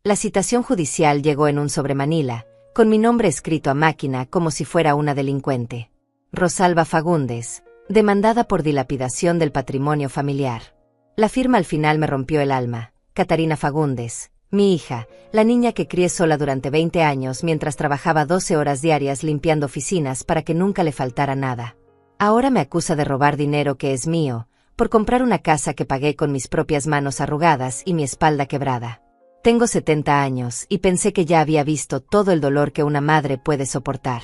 La citación judicial llegó en un sobremanila, con mi nombre escrito a máquina como si fuera una delincuente. Rosalba Fagundes, demandada por dilapidación del patrimonio familiar. La firma al final me rompió el alma. Catarina Fagundes, mi hija, la niña que crié sola durante 20 años mientras trabajaba 12 horas diarias limpiando oficinas para que nunca le faltara nada. Ahora me acusa de robar dinero que es mío, por comprar una casa que pagué con mis propias manos arrugadas y mi espalda quebrada. Tengo 70 años y pensé que ya había visto todo el dolor que una madre puede soportar.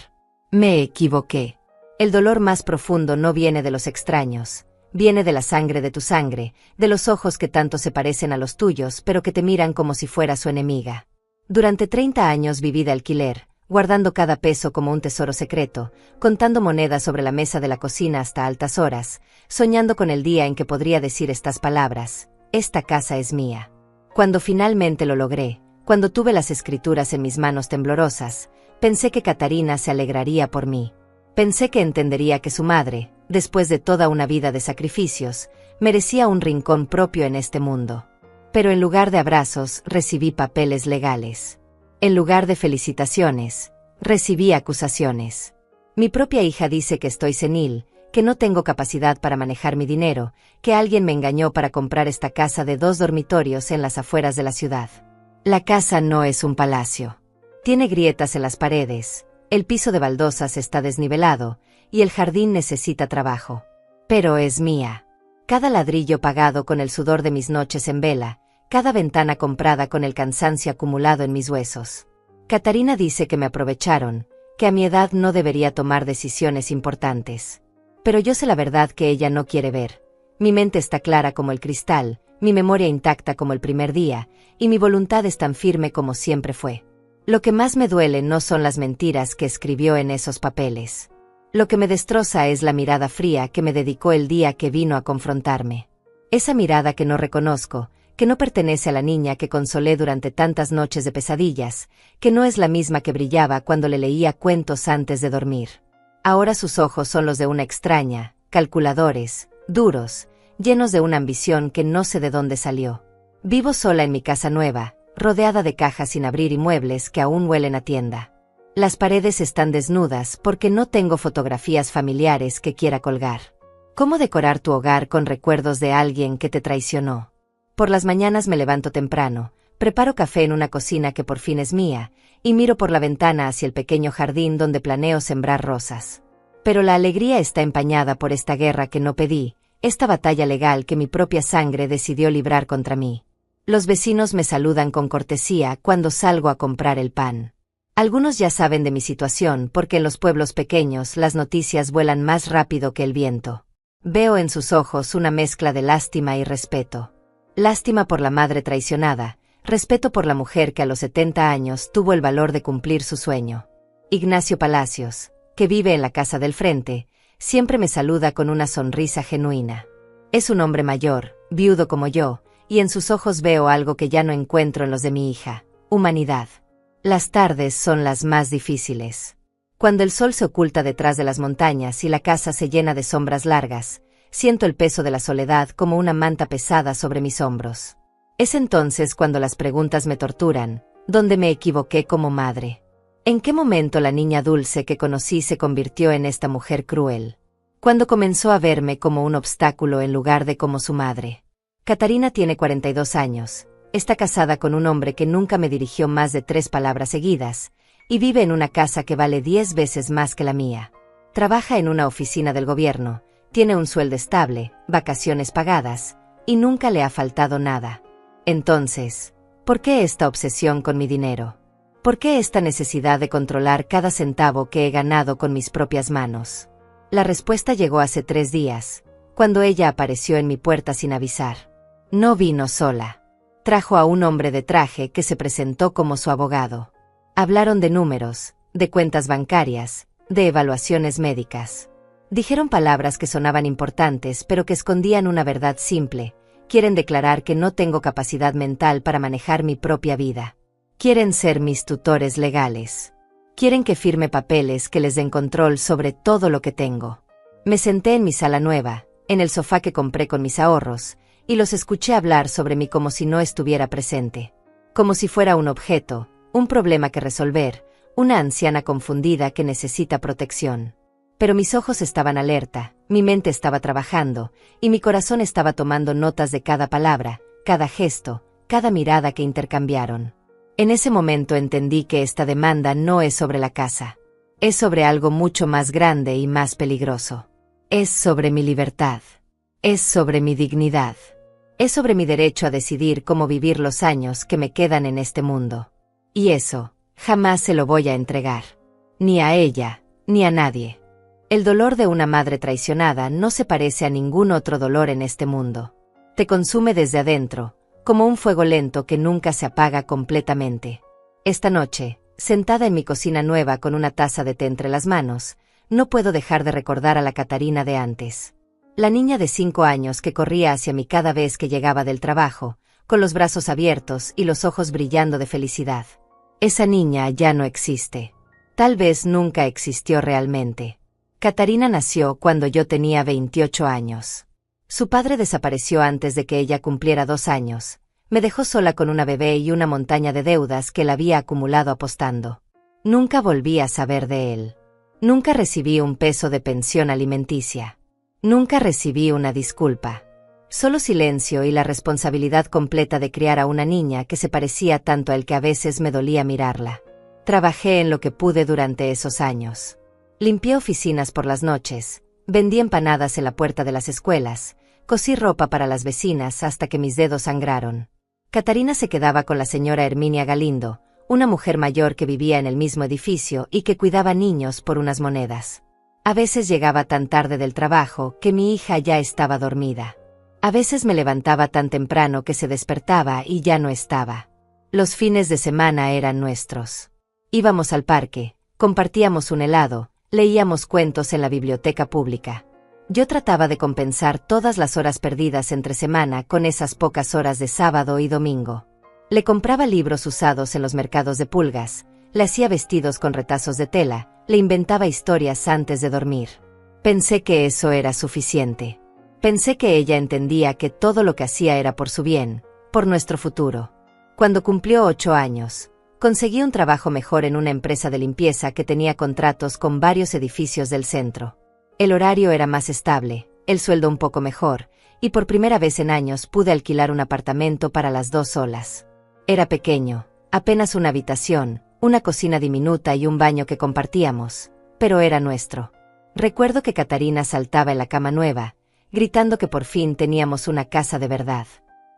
Me equivoqué. El dolor más profundo no viene de los extraños. Viene de la sangre de tu sangre, de los ojos que tanto se parecen a los tuyos pero que te miran como si fuera su enemiga. Durante 30 años viví de alquiler, guardando cada peso como un tesoro secreto, contando monedas sobre la mesa de la cocina hasta altas horas, soñando con el día en que podría decir estas palabras: esta casa es mía. Cuando finalmente lo logré, cuando tuve las escrituras en mis manos temblorosas, pensé que Catarina se alegraría por mí. Pensé que entendería que su madre, después de toda una vida de sacrificios, merecía un rincón propio en este mundo. Pero en lugar de abrazos, recibí papeles legales. En lugar de felicitaciones, recibí acusaciones. Mi propia hija dice que estoy senil, que no tengo capacidad para manejar mi dinero, que alguien me engañó para comprar esta casa de 2 dormitorios en las afueras de la ciudad. La casa no es un palacio. Tiene grietas en las paredes. El piso de baldosas está desnivelado, y el jardín necesita trabajo. Pero es mía. Cada ladrillo pagado con el sudor de mis noches en vela, cada ventana comprada con el cansancio acumulado en mis huesos. Catarina dice que me aprovecharon, que a mi edad no debería tomar decisiones importantes. Pero yo sé la verdad que ella no quiere ver. Mi mente está clara como el cristal, mi memoria intacta como el primer día, y mi voluntad es tan firme como siempre fue. Lo que más me duele no son las mentiras que escribió en esos papeles. Lo que me destroza es la mirada fría que me dedicó el día que vino a confrontarme. Esa mirada que no reconozco, que no pertenece a la niña que consolé durante tantas noches de pesadillas, que no es la misma que brillaba cuando le leía cuentos antes de dormir. Ahora sus ojos son los de una extraña, calculadores, duros, llenos de una ambición que no sé de dónde salió. Vivo sola en mi casa nueva, rodeada de cajas sin abrir y muebles que aún huelen a tienda. Las paredes están desnudas porque no tengo fotografías familiares que quiera colgar. ¿Cómo decorar tu hogar con recuerdos de alguien que te traicionó? Por las mañanas me levanto temprano, preparo café en una cocina que por fin es mía, y miro por la ventana hacia el pequeño jardín donde planeo sembrar rosas. Pero la alegría está empañada por esta guerra que no pedí, esta batalla legal que mi propia sangre decidió librar contra mí. Los vecinos me saludan con cortesía cuando salgo a comprar el pan. Algunos ya saben de mi situación porque en los pueblos pequeños las noticias vuelan más rápido que el viento. Veo en sus ojos una mezcla de lástima y respeto. Lástima por la madre traicionada, respeto por la mujer que a los 70 años tuvo el valor de cumplir su sueño. Ignacio Palacios, que vive en la casa del frente, siempre me saluda con una sonrisa genuina. Es un hombre mayor, viudo como yo, y en sus ojos veo algo que ya no encuentro en los de mi hija: humanidad. Las tardes son las más difíciles. Cuando el sol se oculta detrás de las montañas y la casa se llena de sombras largas, siento el peso de la soledad como una manta pesada sobre mis hombros. Es entonces cuando las preguntas me torturan: ¿dónde me equivoqué como madre? ¿En qué momento la niña dulce que conocí se convirtió en esta mujer cruel? ¿Cuándo comenzó a verme como un obstáculo en lugar de como su madre? Catarina tiene 42 años, está casada con un hombre que nunca me dirigió más de 3 palabras seguidas, y vive en una casa que vale 10 veces más que la mía. Trabaja en una oficina del gobierno, tiene un sueldo estable, vacaciones pagadas, y nunca le ha faltado nada. Entonces, ¿por qué esta obsesión con mi dinero? ¿Por qué esta necesidad de controlar cada centavo que he ganado con mis propias manos? La respuesta llegó hace 3 días, cuando ella apareció en mi puerta sin avisar. No vino sola. Trajo a un hombre de traje que se presentó como su abogado. Hablaron de números, de cuentas bancarias, de evaluaciones médicas. Dijeron palabras que sonaban importantes pero que escondían una verdad simple. Quieren declarar que no tengo capacidad mental para manejar mi propia vida. Quieren ser mis tutores legales. Quieren que firme papeles que les den control sobre todo lo que tengo. Me senté en mi sala nueva, en el sofá que compré con mis ahorros, y los escuché hablar sobre mí como si no estuviera presente. como si fuera un objeto, un problema que resolver, una anciana confundida que necesita protección. Pero mis ojos estaban alerta, mi mente estaba trabajando, y mi corazón estaba tomando notas de cada palabra, cada gesto, cada mirada que intercambiaron. En ese momento entendí que esta demanda no es sobre la casa. Es sobre algo mucho más grande y más peligroso. Es sobre mi libertad. Es sobre mi dignidad. Es sobre mi derecho a decidir cómo vivir los años que me quedan en este mundo. Y eso, jamás se lo voy a entregar. Ni a ella, ni a nadie. El dolor de una madre traicionada no se parece a ningún otro dolor en este mundo. Te consume desde adentro, como un fuego lento que nunca se apaga completamente. Esta noche, sentada en mi cocina nueva con una taza de té entre las manos, no puedo dejar de recordar a la Catarina de antes. La niña de 5 años que corría hacia mí cada vez que llegaba del trabajo, con los brazos abiertos y los ojos brillando de felicidad. Esa niña ya no existe. Tal vez nunca existió realmente. Catarina nació cuando yo tenía 28 años. Su padre desapareció antes de que ella cumpliera 2 años. Me dejó sola con una bebé y una montaña de deudas que él había acumulado apostando. Nunca volví a saber de él. Nunca recibí un peso de pensión alimenticia. Nunca recibí una disculpa. Solo silencio y la responsabilidad completa de criar a una niña que se parecía tanto a él que a veces me dolía mirarla. Trabajé en lo que pude durante esos años. Limpié oficinas por las noches, vendí empanadas en la puerta de las escuelas, cosí ropa para las vecinas hasta que mis dedos sangraron. Catarina se quedaba con la señora Herminia Galindo, una mujer mayor que vivía en el mismo edificio y que cuidaba niños por unas monedas. A veces llegaba tan tarde del trabajo que mi hija ya estaba dormida. A veces me levantaba tan temprano que se despertaba y ya no estaba. Los fines de semana eran nuestros. Íbamos al parque, compartíamos un helado, leíamos cuentos en la biblioteca pública. Yo trataba de compensar todas las horas perdidas entre semana con esas pocas horas de sábado y domingo. Le compraba libros usados en los mercados de pulgas, le hacía vestidos con retazos de tela, le inventaba historias antes de dormir. Pensé que eso era suficiente. Pensé que ella entendía que todo lo que hacía era por su bien, por nuestro futuro. Cuando cumplió 8 años, conseguí un trabajo mejor en una empresa de limpieza que tenía contratos con varios edificios del centro. El horario era más estable, el sueldo un poco mejor, y por primera vez en años pude alquilar un apartamento para las 2 solas. Era pequeño, apenas una habitación, una cocina diminuta y un baño que compartíamos, pero era nuestro. Recuerdo que Catarina saltaba en la cama nueva, gritando que por fin teníamos una casa de verdad.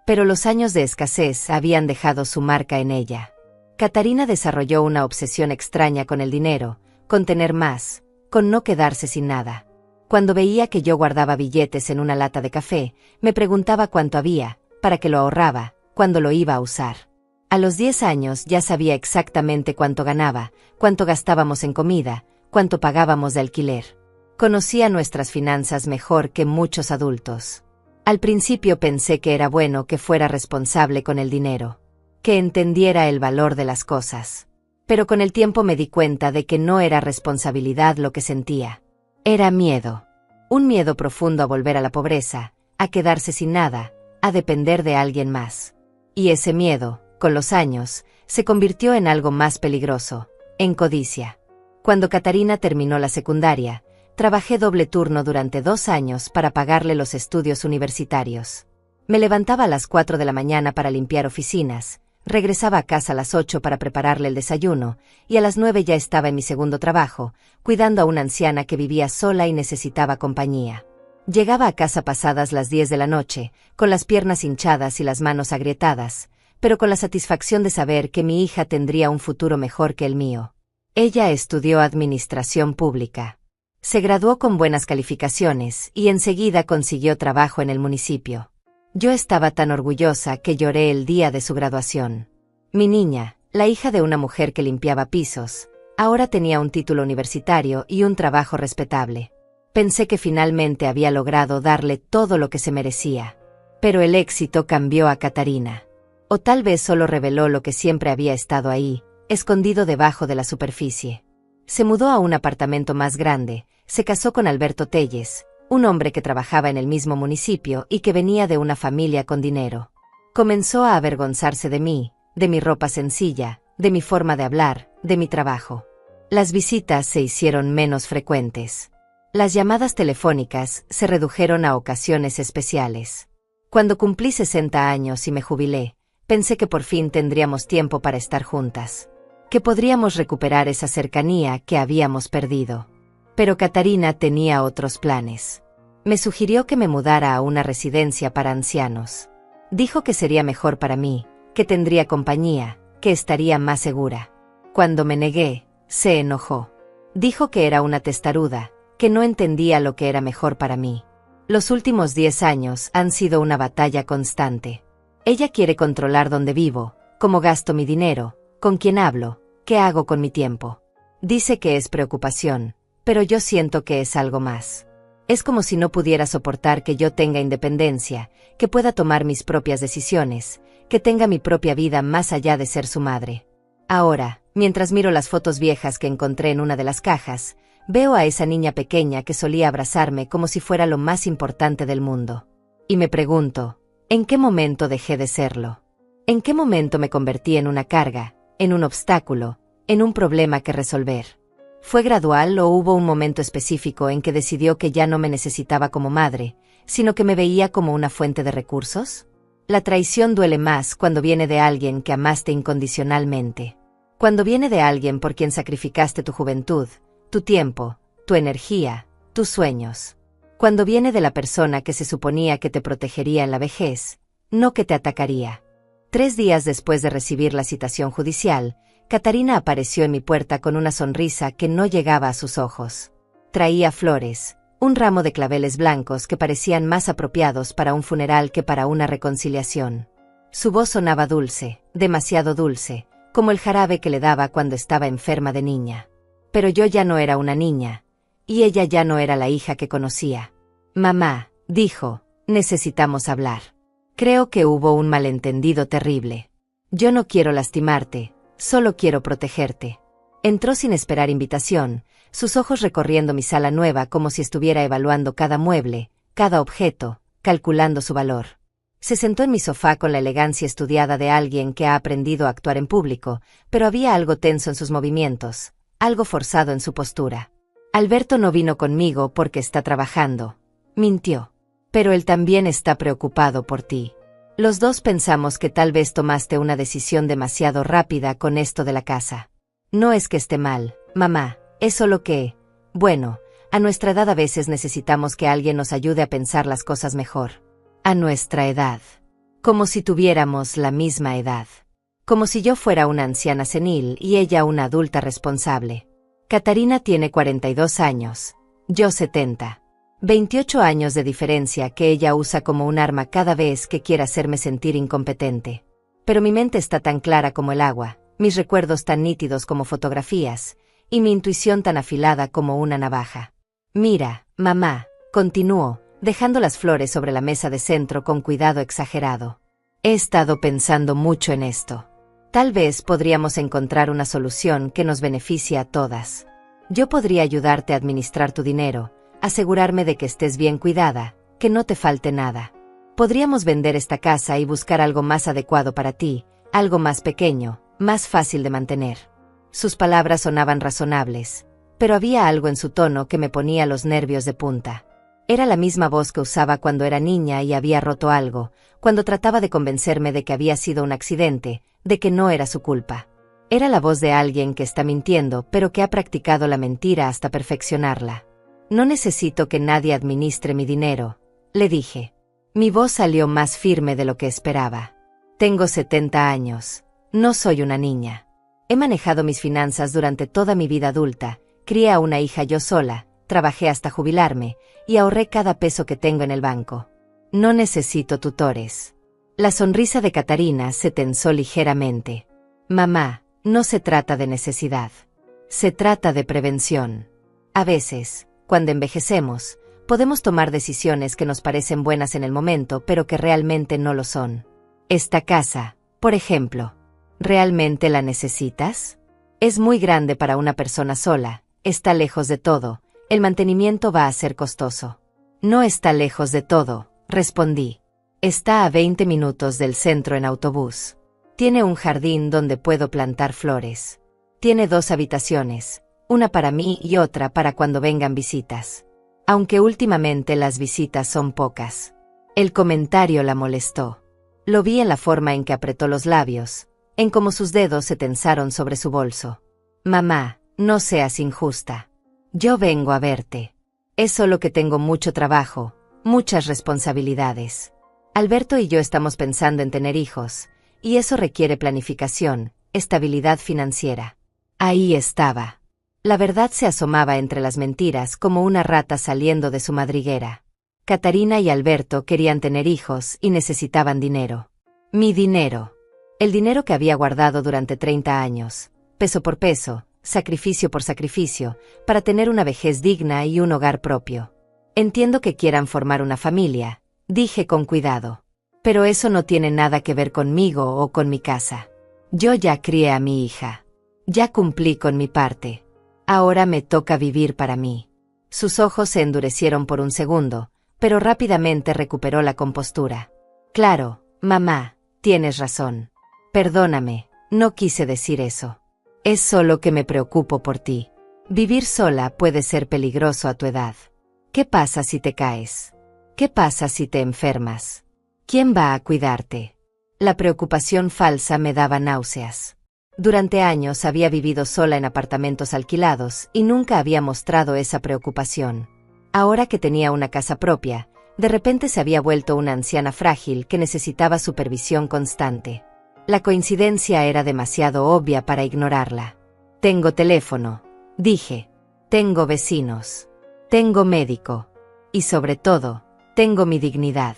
Pero los años de escasez habían dejado su marca en ella. Catarina desarrolló una obsesión extraña con el dinero, con tener más, con no quedarse sin nada. Cuando veía que yo guardaba billetes en una lata de café, me preguntaba cuánto había, para qué lo ahorraba, cuándo lo iba a usar. A los 10 años ya sabía exactamente cuánto ganaba, cuánto gastábamos en comida, cuánto pagábamos de alquiler. Conocía nuestras finanzas mejor que muchos adultos. Al principio pensé que era bueno que fuera responsable con el dinero, que entendiera el valor de las cosas. Pero con el tiempo me di cuenta de que no era responsabilidad lo que sentía. Era miedo. Un miedo profundo a volver a la pobreza, a quedarse sin nada, a depender de alguien más. Y ese miedo, con los años, se convirtió en algo más peligroso, en codicia. Cuando Catarina terminó la secundaria, trabajé doble turno durante 2 años para pagarle los estudios universitarios. Me levantaba a las 4 de la mañana para limpiar oficinas, regresaba a casa a las 8 para prepararle el desayuno, y a las 9 ya estaba en mi segundo trabajo, cuidando a una anciana que vivía sola y necesitaba compañía. Llegaba a casa pasadas las 10 de la noche, con las piernas hinchadas y las manos agrietadas, pero con la satisfacción de saber que mi hija tendría un futuro mejor que el mío. Ella estudió administración pública. Se graduó con buenas calificaciones y enseguida consiguió trabajo en el municipio. Yo estaba tan orgullosa que lloré el día de su graduación. Mi niña, la hija de una mujer que limpiaba pisos, ahora tenía un título universitario y un trabajo respetable. Pensé que finalmente había logrado darle todo lo que se merecía. Pero el éxito cambió a Catarina. O tal vez solo reveló lo que siempre había estado ahí, escondido debajo de la superficie. Se mudó a un apartamento más grande, se casó con Alberto Telles, un hombre que trabajaba en el mismo municipio y que venía de una familia con dinero. Comenzó a avergonzarse de mí, de mi ropa sencilla, de mi forma de hablar, de mi trabajo. Las visitas se hicieron menos frecuentes. Las llamadas telefónicas se redujeron a ocasiones especiales. Cuando cumplí 60 años y me jubilé, pensé que por fin tendríamos tiempo para estar juntas, que podríamos recuperar esa cercanía que habíamos perdido. Pero Catarina tenía otros planes. Me sugirió que me mudara a una residencia para ancianos. Dijo que sería mejor para mí, que tendría compañía, que estaría más segura. Cuando me negué, se enojó. Dijo que era una testaruda, que no entendía lo que era mejor para mí. Los últimos 10 años han sido una batalla constante. Ella quiere controlar dónde vivo, cómo gasto mi dinero, con quién hablo, qué hago con mi tiempo. Dice que es preocupación, pero yo siento que es algo más. Es como si no pudiera soportar que yo tenga independencia, que pueda tomar mis propias decisiones, que tenga mi propia vida más allá de ser su madre. Ahora, mientras miro las fotos viejas que encontré en una de las cajas, veo a esa niña pequeña que solía abrazarme como si fuera lo más importante del mundo. Y me pregunto, ¿en qué momento dejé de serlo? ¿En qué momento me convertí en una carga, en un obstáculo, en un problema que resolver? ¿Fue gradual o hubo un momento específico en que decidió que ya no me necesitaba como madre, sino que me veía como una fuente de recursos? La traición duele más cuando viene de alguien que amaste incondicionalmente. Cuando viene de alguien por quien sacrificaste tu juventud, tu tiempo, tu energía, tus sueños. Cuando viene de la persona que se suponía que te protegería en la vejez, no que te atacaría. 3 días después de recibir la citación judicial, Catarina apareció en mi puerta con una sonrisa que no llegaba a sus ojos. Traía flores, un ramo de claveles blancos que parecían más apropiados para un funeral que para una reconciliación. Su voz sonaba dulce, demasiado dulce, como el jarabe que le daba cuando estaba enferma de niña. Pero yo ya no era una niña, y ella ya no era la hija que conocía. Mamá, dijo, necesitamos hablar. Creo que hubo un malentendido terrible. Yo no quiero lastimarte, solo quiero protegerte. Entró sin esperar invitación, sus ojos recorriendo mi sala nueva como si estuviera evaluando cada mueble, cada objeto, calculando su valor. Se sentó en mi sofá con la elegancia estudiada de alguien que ha aprendido a actuar en público, pero había algo tenso en sus movimientos, algo forzado en su postura. Alberto no vino conmigo porque está trabajando. Mintió. Pero él también está preocupado por ti. Los dos pensamos que tal vez tomaste una decisión demasiado rápida con esto de la casa. No es que esté mal, mamá, es solo que, bueno, a nuestra edad a veces necesitamos que alguien nos ayude a pensar las cosas mejor. A nuestra edad. Como si tuviéramos la misma edad. Como si yo fuera una anciana senil y ella una adulta responsable. Catarina tiene 42 años, yo 70. 28 años de diferencia que ella usa como un arma cada vez que quiere hacerme sentir incompetente. Pero mi mente está tan clara como el agua, mis recuerdos tan nítidos como fotografías, y mi intuición tan afilada como una navaja. Mira, mamá, continuó, dejando las flores sobre la mesa de centro con cuidado exagerado. He estado pensando mucho en esto. Tal vez podríamos encontrar una solución que nos beneficie a todas. Yo podría ayudarte a administrar tu dinero, asegurarme de que estés bien cuidada, que no te falte nada. Podríamos vender esta casa y buscar algo más adecuado para ti, algo más pequeño, más fácil de mantener. Sus palabras sonaban razonables, pero había algo en su tono que me ponía los nervios de punta. Era la misma voz que usaba cuando era niña y había roto algo, cuando trataba de convencerme de que había sido un accidente, de que no era su culpa. Era la voz de alguien que está mintiendo, pero que ha practicado la mentira hasta perfeccionarla. No necesito que nadie administre mi dinero, le dije. Mi voz salió más firme de lo que esperaba. Tengo 70 años. No soy una niña. He manejado mis finanzas durante toda mi vida adulta, crié a una hija yo sola, trabajé hasta jubilarme, y ahorré cada peso que tengo en el banco. No necesito tutores. La sonrisa de Catarina se tensó ligeramente. Mamá, no se trata de necesidad. Se trata de prevención. A veces, cuando envejecemos, podemos tomar decisiones que nos parecen buenas en el momento pero que realmente no lo son. Esta casa, por ejemplo, ¿realmente la necesitas? Es muy grande para una persona sola, está lejos de todo, el mantenimiento va a ser costoso. No está lejos de todo, respondí. Está a 20 minutos del centro en autobús. Tiene un jardín donde puedo plantar flores. Tiene 2 habitaciones, una para mí y otra para cuando vengan visitas. Aunque últimamente las visitas son pocas. El comentario la molestó. Lo vi en la forma en que apretó los labios, en cómo sus dedos se tensaron sobre su bolso. Mamá, no seas injusta. Yo vengo a verte. Es solo que tengo mucho trabajo, muchas responsabilidades. Alberto y yo estamos pensando en tener hijos, y eso requiere planificación, estabilidad financiera. Ahí estaba. La verdad se asomaba entre las mentiras como una rata saliendo de su madriguera. Catarina y Alberto querían tener hijos y necesitaban dinero. Mi dinero. El dinero que había guardado durante 30 años, peso por peso, sacrificio por sacrificio, para tener una vejez digna y un hogar propio. Entiendo que quieran formar una familia, dije con cuidado. Pero eso no tiene nada que ver conmigo o con mi casa. Yo ya crié a mi hija. Ya cumplí con mi parte. Ahora me toca vivir para mí. Sus ojos se endurecieron por un segundo, pero rápidamente recuperó la compostura. Claro, mamá, tienes razón. Perdóname, no quise decir eso. Es solo que me preocupo por ti. Vivir sola puede ser peligroso a tu edad. ¿Qué pasa si te caes? ¿Qué pasa si te enfermas? ¿Quién va a cuidarte? La preocupación falsa me daba náuseas. Durante años había vivido sola en apartamentos alquilados y nunca había mostrado esa preocupación. Ahora que tenía una casa propia, de repente se había vuelto una anciana frágil que necesitaba supervisión constante. La coincidencia era demasiado obvia para ignorarla. Tengo teléfono, dije. Tengo vecinos. Tengo médico. Y sobre todo, tengo mi dignidad.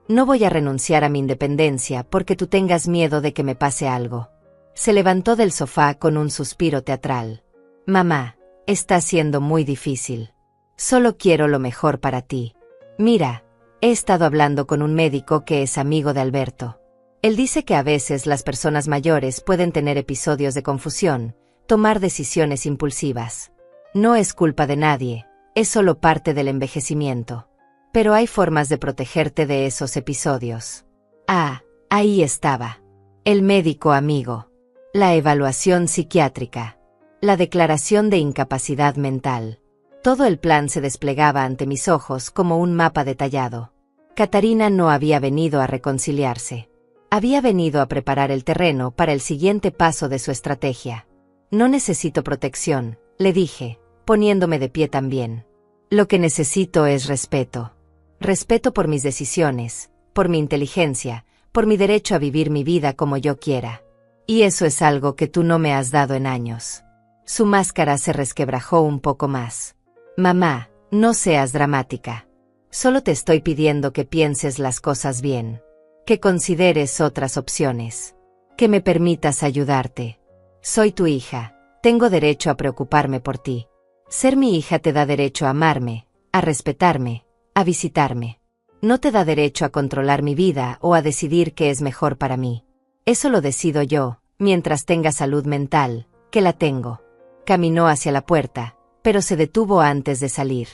No voy a renunciar a mi independencia porque tú tengas miedo de que me pase algo. Se levantó del sofá con un suspiro teatral. Mamá, está siendo muy difícil. Solo quiero lo mejor para ti. Mira, he estado hablando con un médico que es amigo de Alberto. Él dice que a veces las personas mayores pueden tener episodios de confusión, tomar decisiones impulsivas. No es culpa de nadie, es solo parte del envejecimiento. Pero hay formas de protegerte de esos episodios. Ah, ahí estaba. El médico amigo. La evaluación psiquiátrica. La declaración de incapacidad mental. Todo el plan se desplegaba ante mis ojos como un mapa detallado. Catarina no había venido a reconciliarse. Había venido a preparar el terreno para el siguiente paso de su estrategia. No necesito protección, le dije, poniéndome de pie también. Lo que necesito es respeto. Respeto por mis decisiones, por mi inteligencia, por mi derecho a vivir mi vida como yo quiera. Y eso es algo que tú no me has dado en años. Su máscara se resquebrajó un poco más. Mamá, no seas dramática. Solo te estoy pidiendo que pienses las cosas bien. Que consideres otras opciones. Que me permitas ayudarte. Soy tu hija, tengo derecho a preocuparme por ti. Ser mi hija te da derecho a amarme, a respetarme, a visitarme. No te da derecho a controlar mi vida o a decidir qué es mejor para mí. Eso lo decido yo, mientras tenga salud mental, que la tengo. Caminó hacia la puerta, pero se detuvo antes de salir.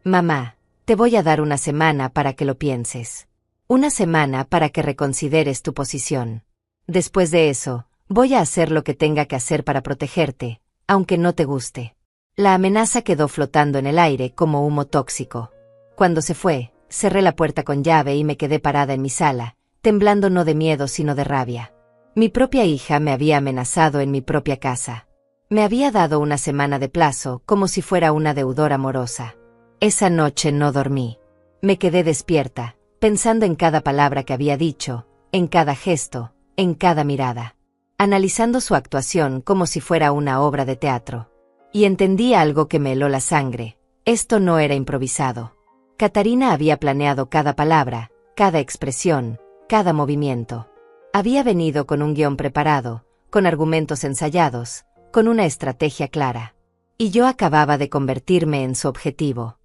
Mamá, te voy a dar una semana para que lo pienses. Una semana para que reconsideres tu posición. Después de eso, voy a hacer lo que tenga que hacer para protegerte, aunque no te guste. La amenaza quedó flotando en el aire como humo tóxico. Cuando se fue, cerré la puerta con llave y me quedé parada en mi sala, temblando no de miedo sino de rabia. Mi propia hija me había amenazado en mi propia casa. Me había dado una semana de plazo como si fuera una deudora amorosa. Esa noche no dormí. Me quedé despierta, pensando en cada palabra que había dicho, en cada gesto, en cada mirada. Analizando su actuación como si fuera una obra de teatro. Y entendí algo que me heló la sangre. Esto no era improvisado. Catarina había planeado cada palabra, cada expresión, cada movimiento. Había venido con un guión preparado, con argumentos ensayados, con una estrategia clara. Y yo acababa de convertirme en su objetivo.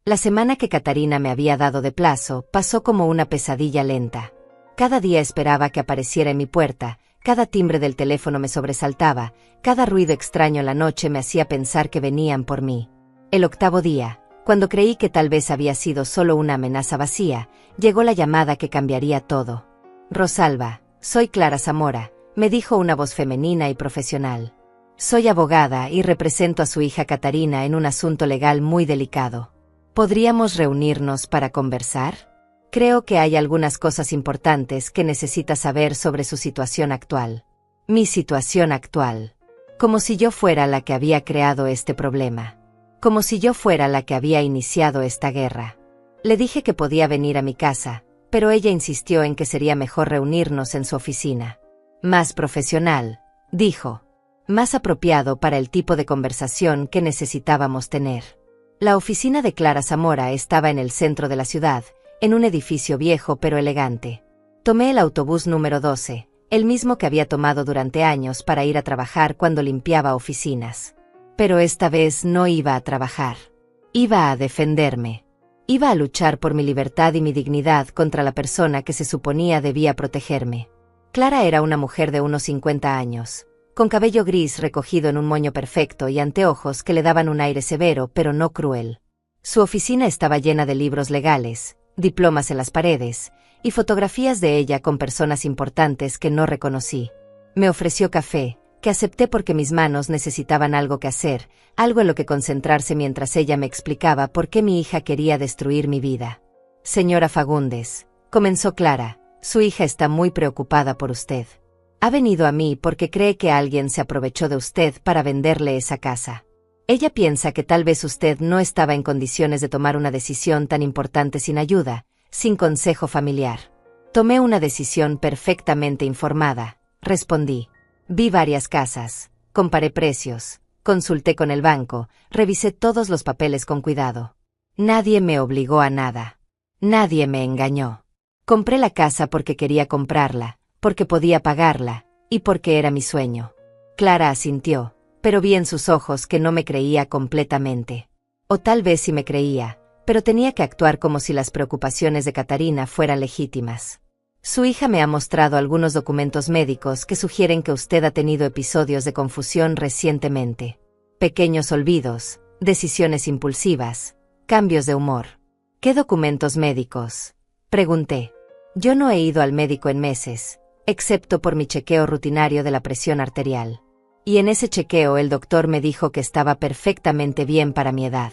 La semana que Catarina me había dado de plazo pasó como una pesadilla lenta. Cada día esperaba que apareciera en mi puerta, cada timbre del teléfono me sobresaltaba, cada ruido extraño en la noche me hacía pensar que venían por mí. El 8º día, cuando creí que tal vez había sido solo una amenaza vacía, llegó la llamada que cambiaría todo. Rosalba, soy Clara Zamora, me dijo una voz femenina y profesional. Soy abogada y represento a su hija Catarina en un asunto legal muy delicado. ¿Podríamos reunirnos para conversar? Creo que hay algunas cosas importantes que necesita saber sobre su situación actual. Mi situación actual. Como si yo fuera la que había creado este problema. Como si yo fuera la que había iniciado esta guerra. Le dije que podía venir a mi casa, pero ella insistió en que sería mejor reunirnos en su oficina. Más profesional, dijo. Más apropiado para el tipo de conversación que necesitábamos tener. La oficina de Clara Zamora estaba en el centro de la ciudad, en un edificio viejo pero elegante. Tomé el autobús número 12, el mismo que había tomado durante años para ir a trabajar cuando limpiaba oficinas. Pero esta vez no iba a trabajar. Iba a defenderme. Iba a luchar por mi libertad y mi dignidad contra la persona que se suponía debía protegerme. Clara era una mujer de unos 50 años, con cabello gris recogido en un moño perfecto y anteojos que le daban un aire severo pero no cruel. Su oficina estaba llena de libros legales, diplomas en las paredes, y fotografías de ella con personas importantes que no reconocí. Me ofreció café, que acepté porque mis manos necesitaban algo que hacer, algo en lo que concentrarse mientras ella me explicaba por qué mi hija quería destruir mi vida. Señora Fagundes, comenzó Clara, su hija está muy preocupada por usted. Ha venido a mí porque cree que alguien se aprovechó de usted para venderle esa casa. Ella piensa que tal vez usted no estaba en condiciones de tomar una decisión tan importante sin ayuda, sin consejo familiar. Tomé una decisión perfectamente informada, respondí. Vi varias casas, comparé precios, consulté con el banco, revisé todos los papeles con cuidado. Nadie me obligó a nada. Nadie me engañó. Compré la casa porque quería comprarla, porque podía pagarla, y porque era mi sueño. Clara asintió, pero vi en sus ojos que no me creía completamente. O tal vez sí me creía, pero tenía que actuar como si las preocupaciones de Catarina fueran legítimas. Su hija me ha mostrado algunos documentos médicos que sugieren que usted ha tenido episodios de confusión recientemente. Pequeños olvidos, decisiones impulsivas, cambios de humor. ¿Qué documentos médicos?, pregunté. Yo no he ido al médico en meses, excepto por mi chequeo rutinario de la presión arterial. Y en ese chequeo el doctor me dijo que estaba perfectamente bien para mi edad.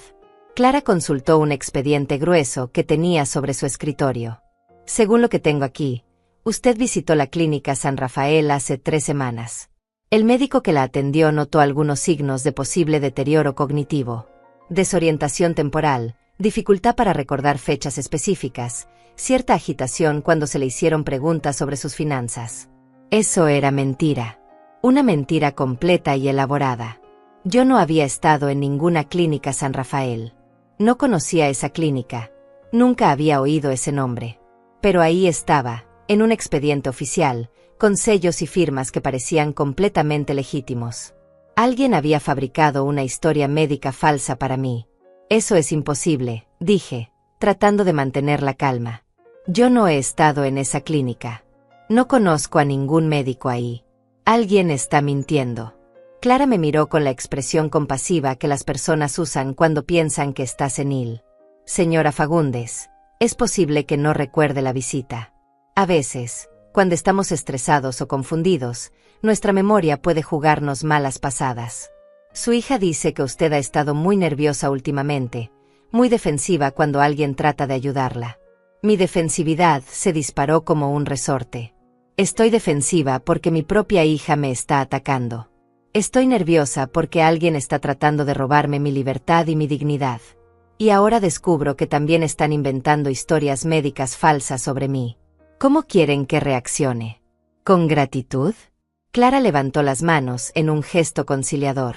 Clara consultó un expediente grueso que tenía sobre su escritorio. Según lo que tengo aquí, usted visitó la clínica San Rafael hace 3 semanas. El médico que la atendió notó algunos signos de posible deterioro cognitivo, desorientación temporal, dificultad para recordar fechas específicas, cierta agitación cuando se le hicieron preguntas sobre sus finanzas. Eso era mentira. Una mentira completa y elaborada. Yo no había estado en ninguna clínica San Rafael. No conocía esa clínica. Nunca había oído ese nombre. Pero ahí estaba, en un expediente oficial, con sellos y firmas que parecían completamente legítimos. Alguien había fabricado una historia médica falsa para mí. Eso es imposible, dije, tratando de mantener la calma. Yo no he estado en esa clínica. No conozco a ningún médico ahí. Alguien está mintiendo. Clara me miró con la expresión compasiva que las personas usan cuando piensan que está senil. Señora Fagundes, es posible que no recuerde la visita. A veces, cuando estamos estresados o confundidos, nuestra memoria puede jugarnos malas pasadas. Su hija dice que usted ha estado muy nerviosa últimamente, muy defensiva cuando alguien trata de ayudarla. Mi defensividad se disparó como un resorte. Estoy defensiva porque mi propia hija me está atacando. Estoy nerviosa porque alguien está tratando de robarme mi libertad y mi dignidad. Y ahora descubro que también están inventando historias médicas falsas sobre mí. ¿Cómo quieren que reaccione? ¿Con gratitud? Clara levantó las manos en un gesto conciliador.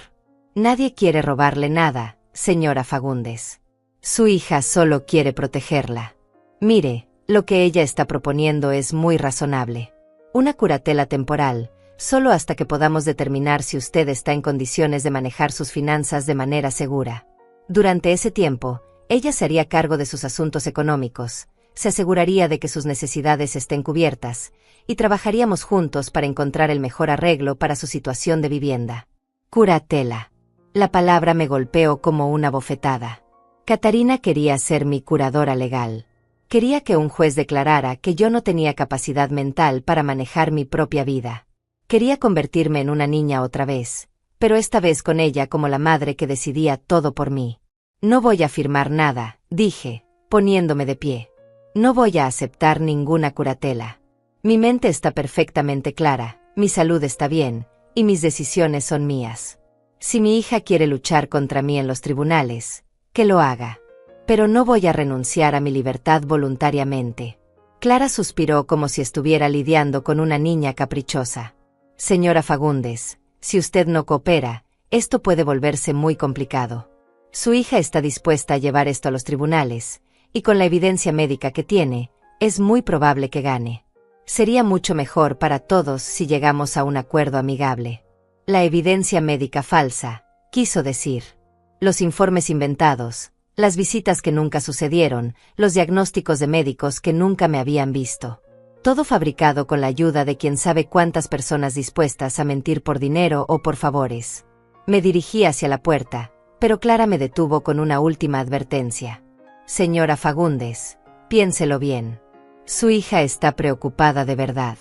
Nadie quiere robarle nada, señora Fagundes. Su hija solo quiere protegerla. Mire, lo que ella está proponiendo es muy razonable. Una curatela temporal, solo hasta que podamos determinar si usted está en condiciones de manejar sus finanzas de manera segura. Durante ese tiempo, ella se haría cargo de sus asuntos económicos, se aseguraría de que sus necesidades estén cubiertas, y trabajaríamos juntos para encontrar el mejor arreglo para su situación de vivienda. Curatela. La palabra me golpeó como una bofetada. Catarina quería ser mi curadora legal. Quería que un juez declarara que yo no tenía capacidad mental para manejar mi propia vida. Quería convertirme en una niña otra vez, pero esta vez con ella como la madre que decidía todo por mí. No voy a firmar nada, dije, poniéndome de pie. No voy a aceptar ninguna curatela. Mi mente está perfectamente clara, mi salud está bien, y mis decisiones son mías. Si mi hija quiere luchar contra mí en los tribunales, que lo haga. Pero no voy a renunciar a mi libertad voluntariamente. Clara suspiró como si estuviera lidiando con una niña caprichosa. Señora Fagundes, si usted no coopera, esto puede volverse muy complicado. Su hija está dispuesta a llevar esto a los tribunales, y con la evidencia médica que tiene, es muy probable que gane. Sería mucho mejor para todos si llegamos a un acuerdo amigable. La evidencia médica falsa, quiso decir. Los informes inventados, las visitas que nunca sucedieron, los diagnósticos de médicos que nunca me habían visto. Todo fabricado con la ayuda de quién sabe cuántas personas dispuestas a mentir por dinero o por favores. Me dirigí hacia la puerta, pero Clara me detuvo con una última advertencia. Señora Fagundes, piénselo bien. Su hija está preocupada de verdad.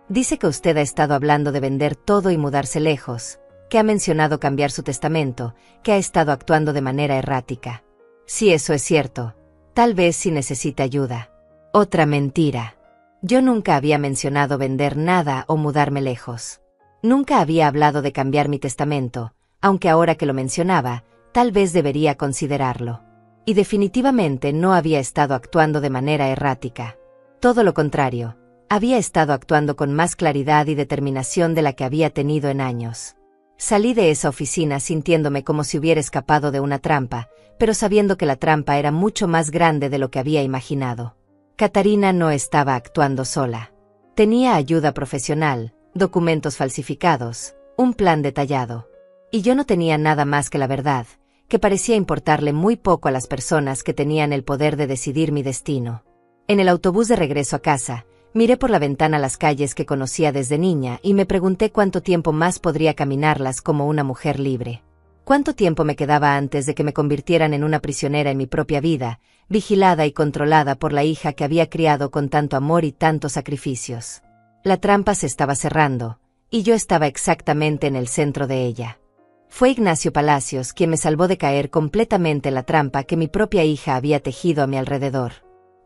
Dice que usted ha estado hablando de vender todo y mudarse lejos, que ha mencionado cambiar su testamento, que ha estado actuando de manera errática. Si eso es cierto, tal vez sí necesita ayuda. Otra mentira. Yo nunca había mencionado vender nada o mudarme lejos. Nunca había hablado de cambiar mi testamento, aunque ahora que lo mencionaba, tal vez debería considerarlo. Y definitivamente no había estado actuando de manera errática. Todo lo contrario, había estado actuando con más claridad y determinación de la que había tenido en años. Salí de esa oficina sintiéndome como si hubiera escapado de una trampa, pero sabiendo que la trampa era mucho más grande de lo que había imaginado. Catarina no estaba actuando sola. Tenía ayuda profesional, documentos falsificados, un plan detallado. Y yo no tenía nada más que la verdad, que parecía importarle muy poco a las personas que tenían el poder de decidir mi destino. En el autobús de regreso a casa, miré por la ventana las calles que conocía desde niña y me pregunté cuánto tiempo más podría caminarlas como una mujer libre. Cuánto tiempo me quedaba antes de que me convirtieran en una prisionera en mi propia vida, vigilada y controlada por la hija que había criado con tanto amor y tantos sacrificios. La trampa se estaba cerrando, y yo estaba exactamente en el centro de ella. Fue Ignacio Palacios quien me salvó de caer completamente en la trampa que mi propia hija había tejido a mi alrededor.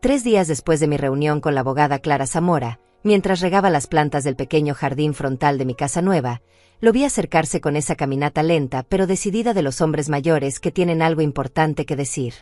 3 días después de mi reunión con la abogada Clara Zamora, mientras regaba las plantas del pequeño jardín frontal de mi casa nueva, lo vi acercarse con esa caminata lenta pero decidida de los hombres mayores que tienen algo importante que decir.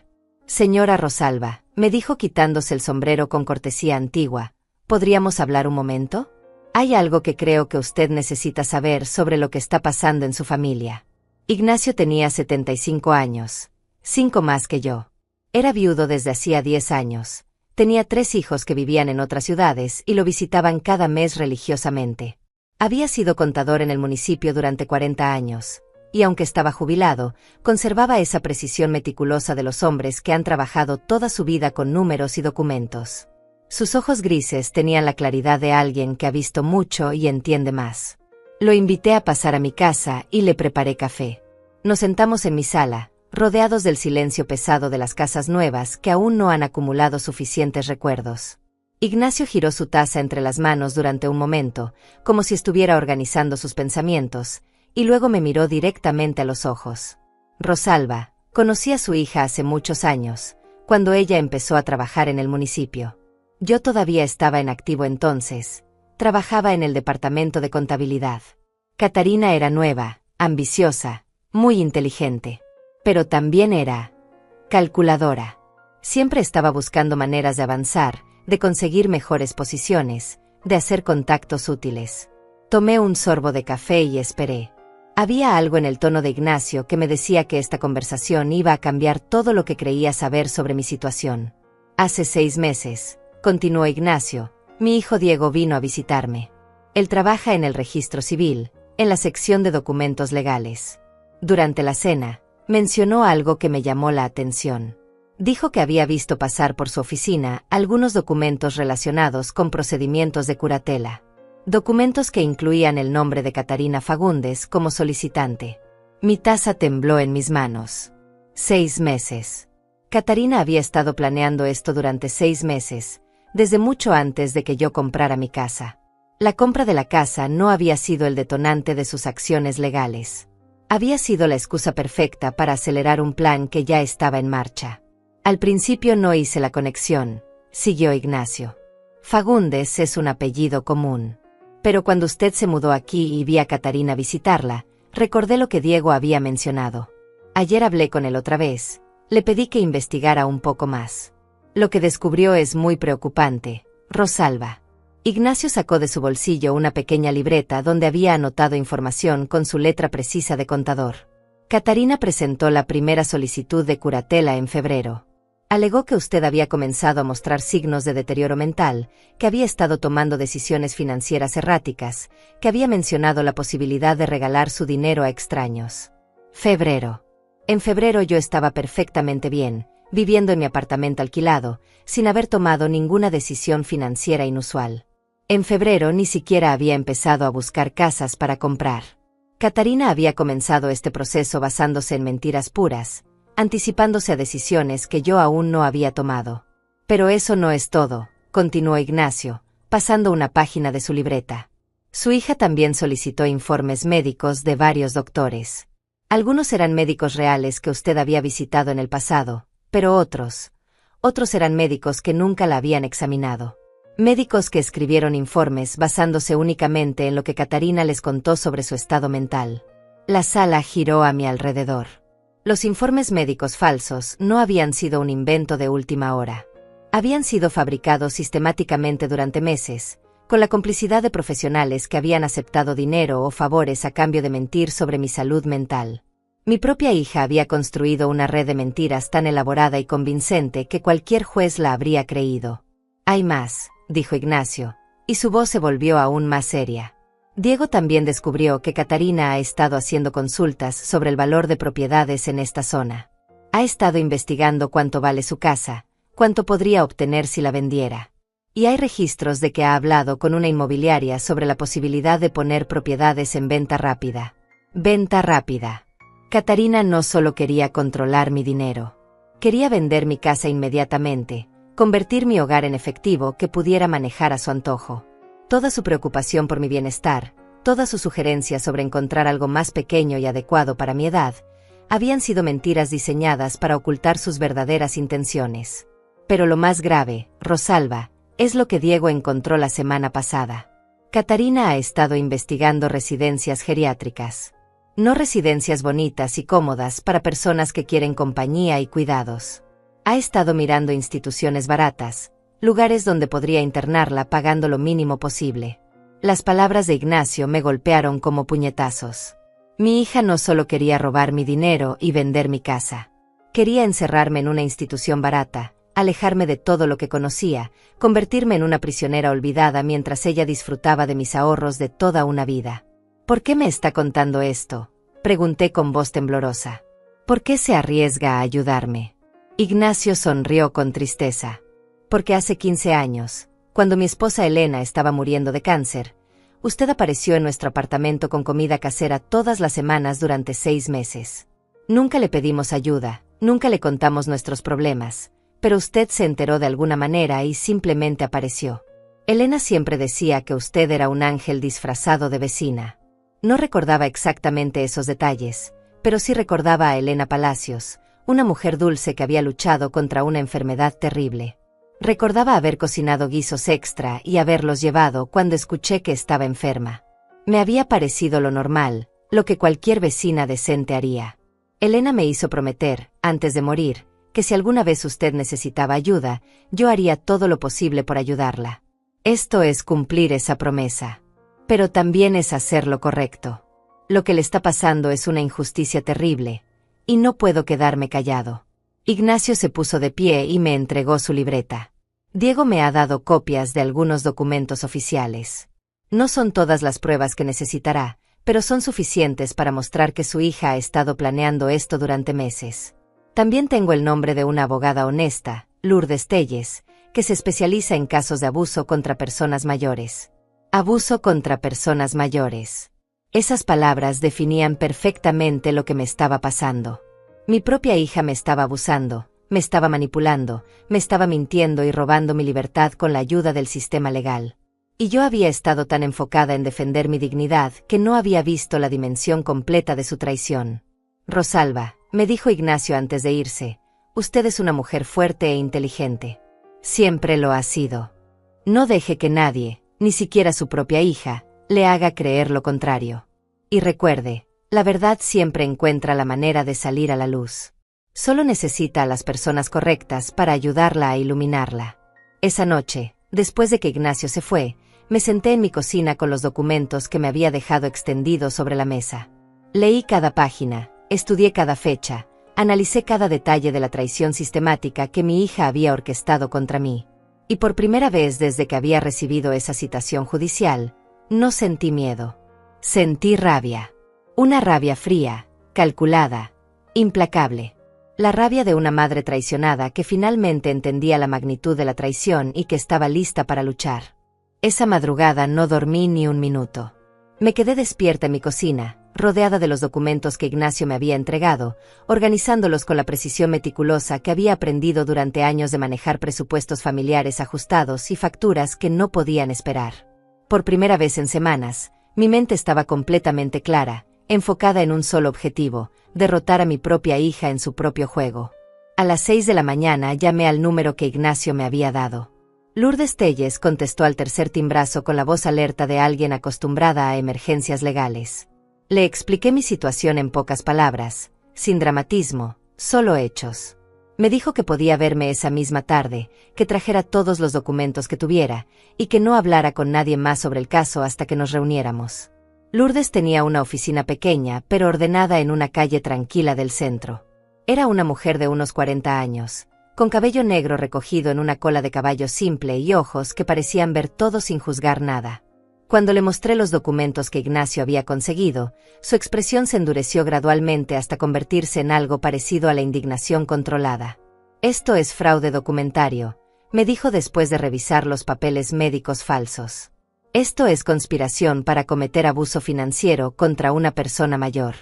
Señora Rosalba, me dijo quitándose el sombrero con cortesía antigua, ¿podríamos hablar un momento? Hay algo que creo que usted necesita saber sobre lo que está pasando en su familia. Ignacio tenía 75 años, 5 más que yo. Era viudo desde hacía 10 años. Tenía 3 hijos que vivían en otras ciudades y lo visitaban cada mes religiosamente. Había sido contador en el municipio durante 40 años, y aunque estaba jubilado, conservaba esa precisión meticulosa de los hombres que han trabajado toda su vida con números y documentos. Sus ojos grises tenían la claridad de alguien que ha visto mucho y entiende más. Lo invité a pasar a mi casa y le preparé café. Nos sentamos en mi sala, rodeados del silencio pesado de las casas nuevas que aún no han acumulado suficientes recuerdos. Ignacio giró su taza entre las manos durante un momento, como si estuviera organizando sus pensamientos, y luego me miró directamente a los ojos. Rosalba, conocí a su hija hace muchos años, cuando ella empezó a trabajar en el municipio. Yo todavía estaba en activo entonces, trabajaba en el departamento de contabilidad. Catarina era nueva, ambiciosa, muy inteligente, pero también era calculadora. Siempre estaba buscando maneras de avanzar, de conseguir mejores posiciones, de hacer contactos útiles. Tomé un sorbo de café y esperé. Había algo en el tono de Ignacio que me decía que esta conversación iba a cambiar todo lo que creía saber sobre mi situación. Hace 6 meses, continuó Ignacio, mi hijo Diego vino a visitarme. Él trabaja en el registro civil, en la sección de documentos legales. Durante la cena, mencionó algo que me llamó la atención. Dijo que había visto pasar por su oficina algunos documentos relacionados con procedimientos de curatela. Documentos que incluían el nombre de Catarina Fagundes como solicitante. Mi taza tembló en mis manos. 6 meses. Catarina había estado planeando esto durante 6 meses, desde mucho antes de que yo comprara mi casa. La compra de la casa no había sido el detonante de sus acciones legales. Había sido la excusa perfecta para acelerar un plan que ya estaba en marcha. Al principio no hice la conexión, siguió Ignacio. Fagundes es un apellido común. Pero cuando usted se mudó aquí y vi a Catarina visitarla, recordé lo que Diego había mencionado. Ayer hablé con él otra vez. Le pedí que investigara un poco más. Lo que descubrió es muy preocupante, Rosalba. Ignacio sacó de su bolsillo una pequeña libreta donde había anotado información con su letra precisa de contador. Catarina presentó la primera solicitud de curatela en febrero. Alegó que usted había comenzado a mostrar signos de deterioro mental, que había estado tomando decisiones financieras erráticas, que había mencionado la posibilidad de regalar su dinero a extraños. Febrero. En febrero yo estaba perfectamente bien, viviendo en mi apartamento alquilado, sin haber tomado ninguna decisión financiera inusual. En febrero ni siquiera había empezado a buscar casas para comprar. Catarina había comenzado este proceso basándose en mentiras puras, anticipándose a decisiones que yo aún no había tomado. Pero eso no es todo, continuó Ignacio, pasando una página de su libreta. Su hija también solicitó informes médicos de varios doctores. Algunos eran médicos reales que usted había visitado en el pasado, pero otros eran médicos que nunca la habían examinado. Médicos que escribieron informes basándose únicamente en lo que Catarina les contó sobre su estado mental. La sala giró a mi alrededor. Los informes médicos falsos no habían sido un invento de última hora. Habían sido fabricados sistemáticamente durante meses, con la complicidad de profesionales que habían aceptado dinero o favores a cambio de mentir sobre mi salud mental. Mi propia hija había construido una red de mentiras tan elaborada y convincente que cualquier juez la habría creído. Hay más, dijo Ignacio, y su voz se volvió aún más seria. Diego también descubrió que Catarina ha estado haciendo consultas sobre el valor de propiedades en esta zona. Ha estado investigando cuánto vale su casa, cuánto podría obtener si la vendiera. Y hay registros de que ha hablado con una inmobiliaria sobre la posibilidad de poner propiedades en venta rápida. Venta rápida. Catarina no solo quería controlar mi dinero. Quería vender mi casa inmediatamente, convertir mi hogar en efectivo que pudiera manejar a su antojo. Toda su preocupación por mi bienestar, todas sus sugerencias sobre encontrar algo más pequeño y adecuado para mi edad, habían sido mentiras diseñadas para ocultar sus verdaderas intenciones. Pero lo más grave, Rosalba, es lo que Diego encontró la semana pasada. Catarina ha estado investigando residencias geriátricas. No residencias bonitas y cómodas para personas que quieren compañía y cuidados. Ha estado mirando instituciones baratas, lugares donde podría internarla pagando lo mínimo posible. Las palabras de Ignacio me golpearon como puñetazos. Mi hija no solo quería robar mi dinero y vender mi casa. Quería encerrarme en una institución barata, alejarme de todo lo que conocía, convertirme en una prisionera olvidada mientras ella disfrutaba de mis ahorros de toda una vida. ¿Por qué me está contando esto?, pregunté con voz temblorosa. ¿Por qué se arriesga a ayudarme? Ignacio sonrió con tristeza. Porque hace 15 años, cuando mi esposa Elena estaba muriendo de cáncer, usted apareció en nuestro apartamento con comida casera todas las semanas durante 6 meses. Nunca le pedimos ayuda, nunca le contamos nuestros problemas, pero usted se enteró de alguna manera y simplemente apareció. Elena siempre decía que usted era un ángel disfrazado de vecina. No recordaba exactamente esos detalles, pero sí recordaba a Elena Palacios, una mujer dulce que había luchado contra una enfermedad terrible. Recordaba haber cocinado guisos extra y haberlos llevado cuando escuché que estaba enferma. Me había parecido lo normal, lo que cualquier vecina decente haría. Elena me hizo prometer, antes de morir, que si alguna vez usted necesitaba ayuda, yo haría todo lo posible por ayudarla. Esto es cumplir esa promesa. Pero también es hacer lo correcto. Lo que le está pasando es una injusticia terrible, y no puedo quedarme callado. Ignacio se puso de pie y me entregó su libreta. Diego me ha dado copias de algunos documentos oficiales. No son todas las pruebas que necesitará, pero son suficientes para mostrar que su hija ha estado planeando esto durante meses. También tengo el nombre de una abogada honesta, Lourdes Telles, que se especializa en casos de abuso contra personas mayores. Abuso contra personas mayores. Esas palabras definían perfectamente lo que me estaba pasando. Mi propia hija me estaba abusando, me estaba manipulando, me estaba mintiendo y robando mi libertad con la ayuda del sistema legal. Y yo había estado tan enfocada en defender mi dignidad que no había visto la dimensión completa de su traición. Rosalba, me dijo Ignacio antes de irse, usted es una mujer fuerte e inteligente. Siempre lo ha sido. No deje que nadie, ni siquiera su propia hija, le haga creer lo contrario. Y recuerde, la verdad siempre encuentra la manera de salir a la luz. Solo necesita a las personas correctas para ayudarla a iluminarla. Esa noche, después de que Ignacio se fue, me senté en mi cocina con los documentos que me había dejado extendidos sobre la mesa. Leí cada página, estudié cada fecha, analicé cada detalle de la traición sistemática que mi hija había orquestado contra mí. Y por primera vez desde que había recibido esa citación judicial, no sentí miedo. Sentí rabia. Una rabia fría, calculada, implacable. La rabia de una madre traicionada que finalmente entendía la magnitud de la traición y que estaba lista para luchar. Esa madrugada no dormí ni un minuto. Me quedé despierta en mi cocina, rodeada de los documentos que Ignacio me había entregado, organizándolos con la precisión meticulosa que había aprendido durante años de manejar presupuestos familiares ajustados y facturas que no podían esperar. Por primera vez en semanas, mi mente estaba completamente clara, enfocada en un solo objetivo, derrotar a mi propia hija en su propio juego. A las 6 de la mañana llamé al número que Ignacio me había dado. Lourdes Telles contestó al tercer timbrazo con la voz alerta de alguien acostumbrada a emergencias legales. Le expliqué mi situación en pocas palabras, sin dramatismo, solo hechos. Me dijo que podía verme esa misma tarde, que trajera todos los documentos que tuviera, y que no hablara con nadie más sobre el caso hasta que nos reuniéramos. Lourdes tenía una oficina pequeña, pero ordenada en una calle tranquila del centro. Era una mujer de unos 40 años, con cabello negro recogido en una cola de caballo simple y ojos que parecían ver todo sin juzgar nada. Cuando le mostré los documentos que Ignacio había conseguido, su expresión se endureció gradualmente hasta convertirse en algo parecido a la indignación controlada. «Esto es fraude documentario», me dijo después de revisar los papeles médicos falsos. «Esto es conspiración para cometer abuso financiero contra una persona mayor.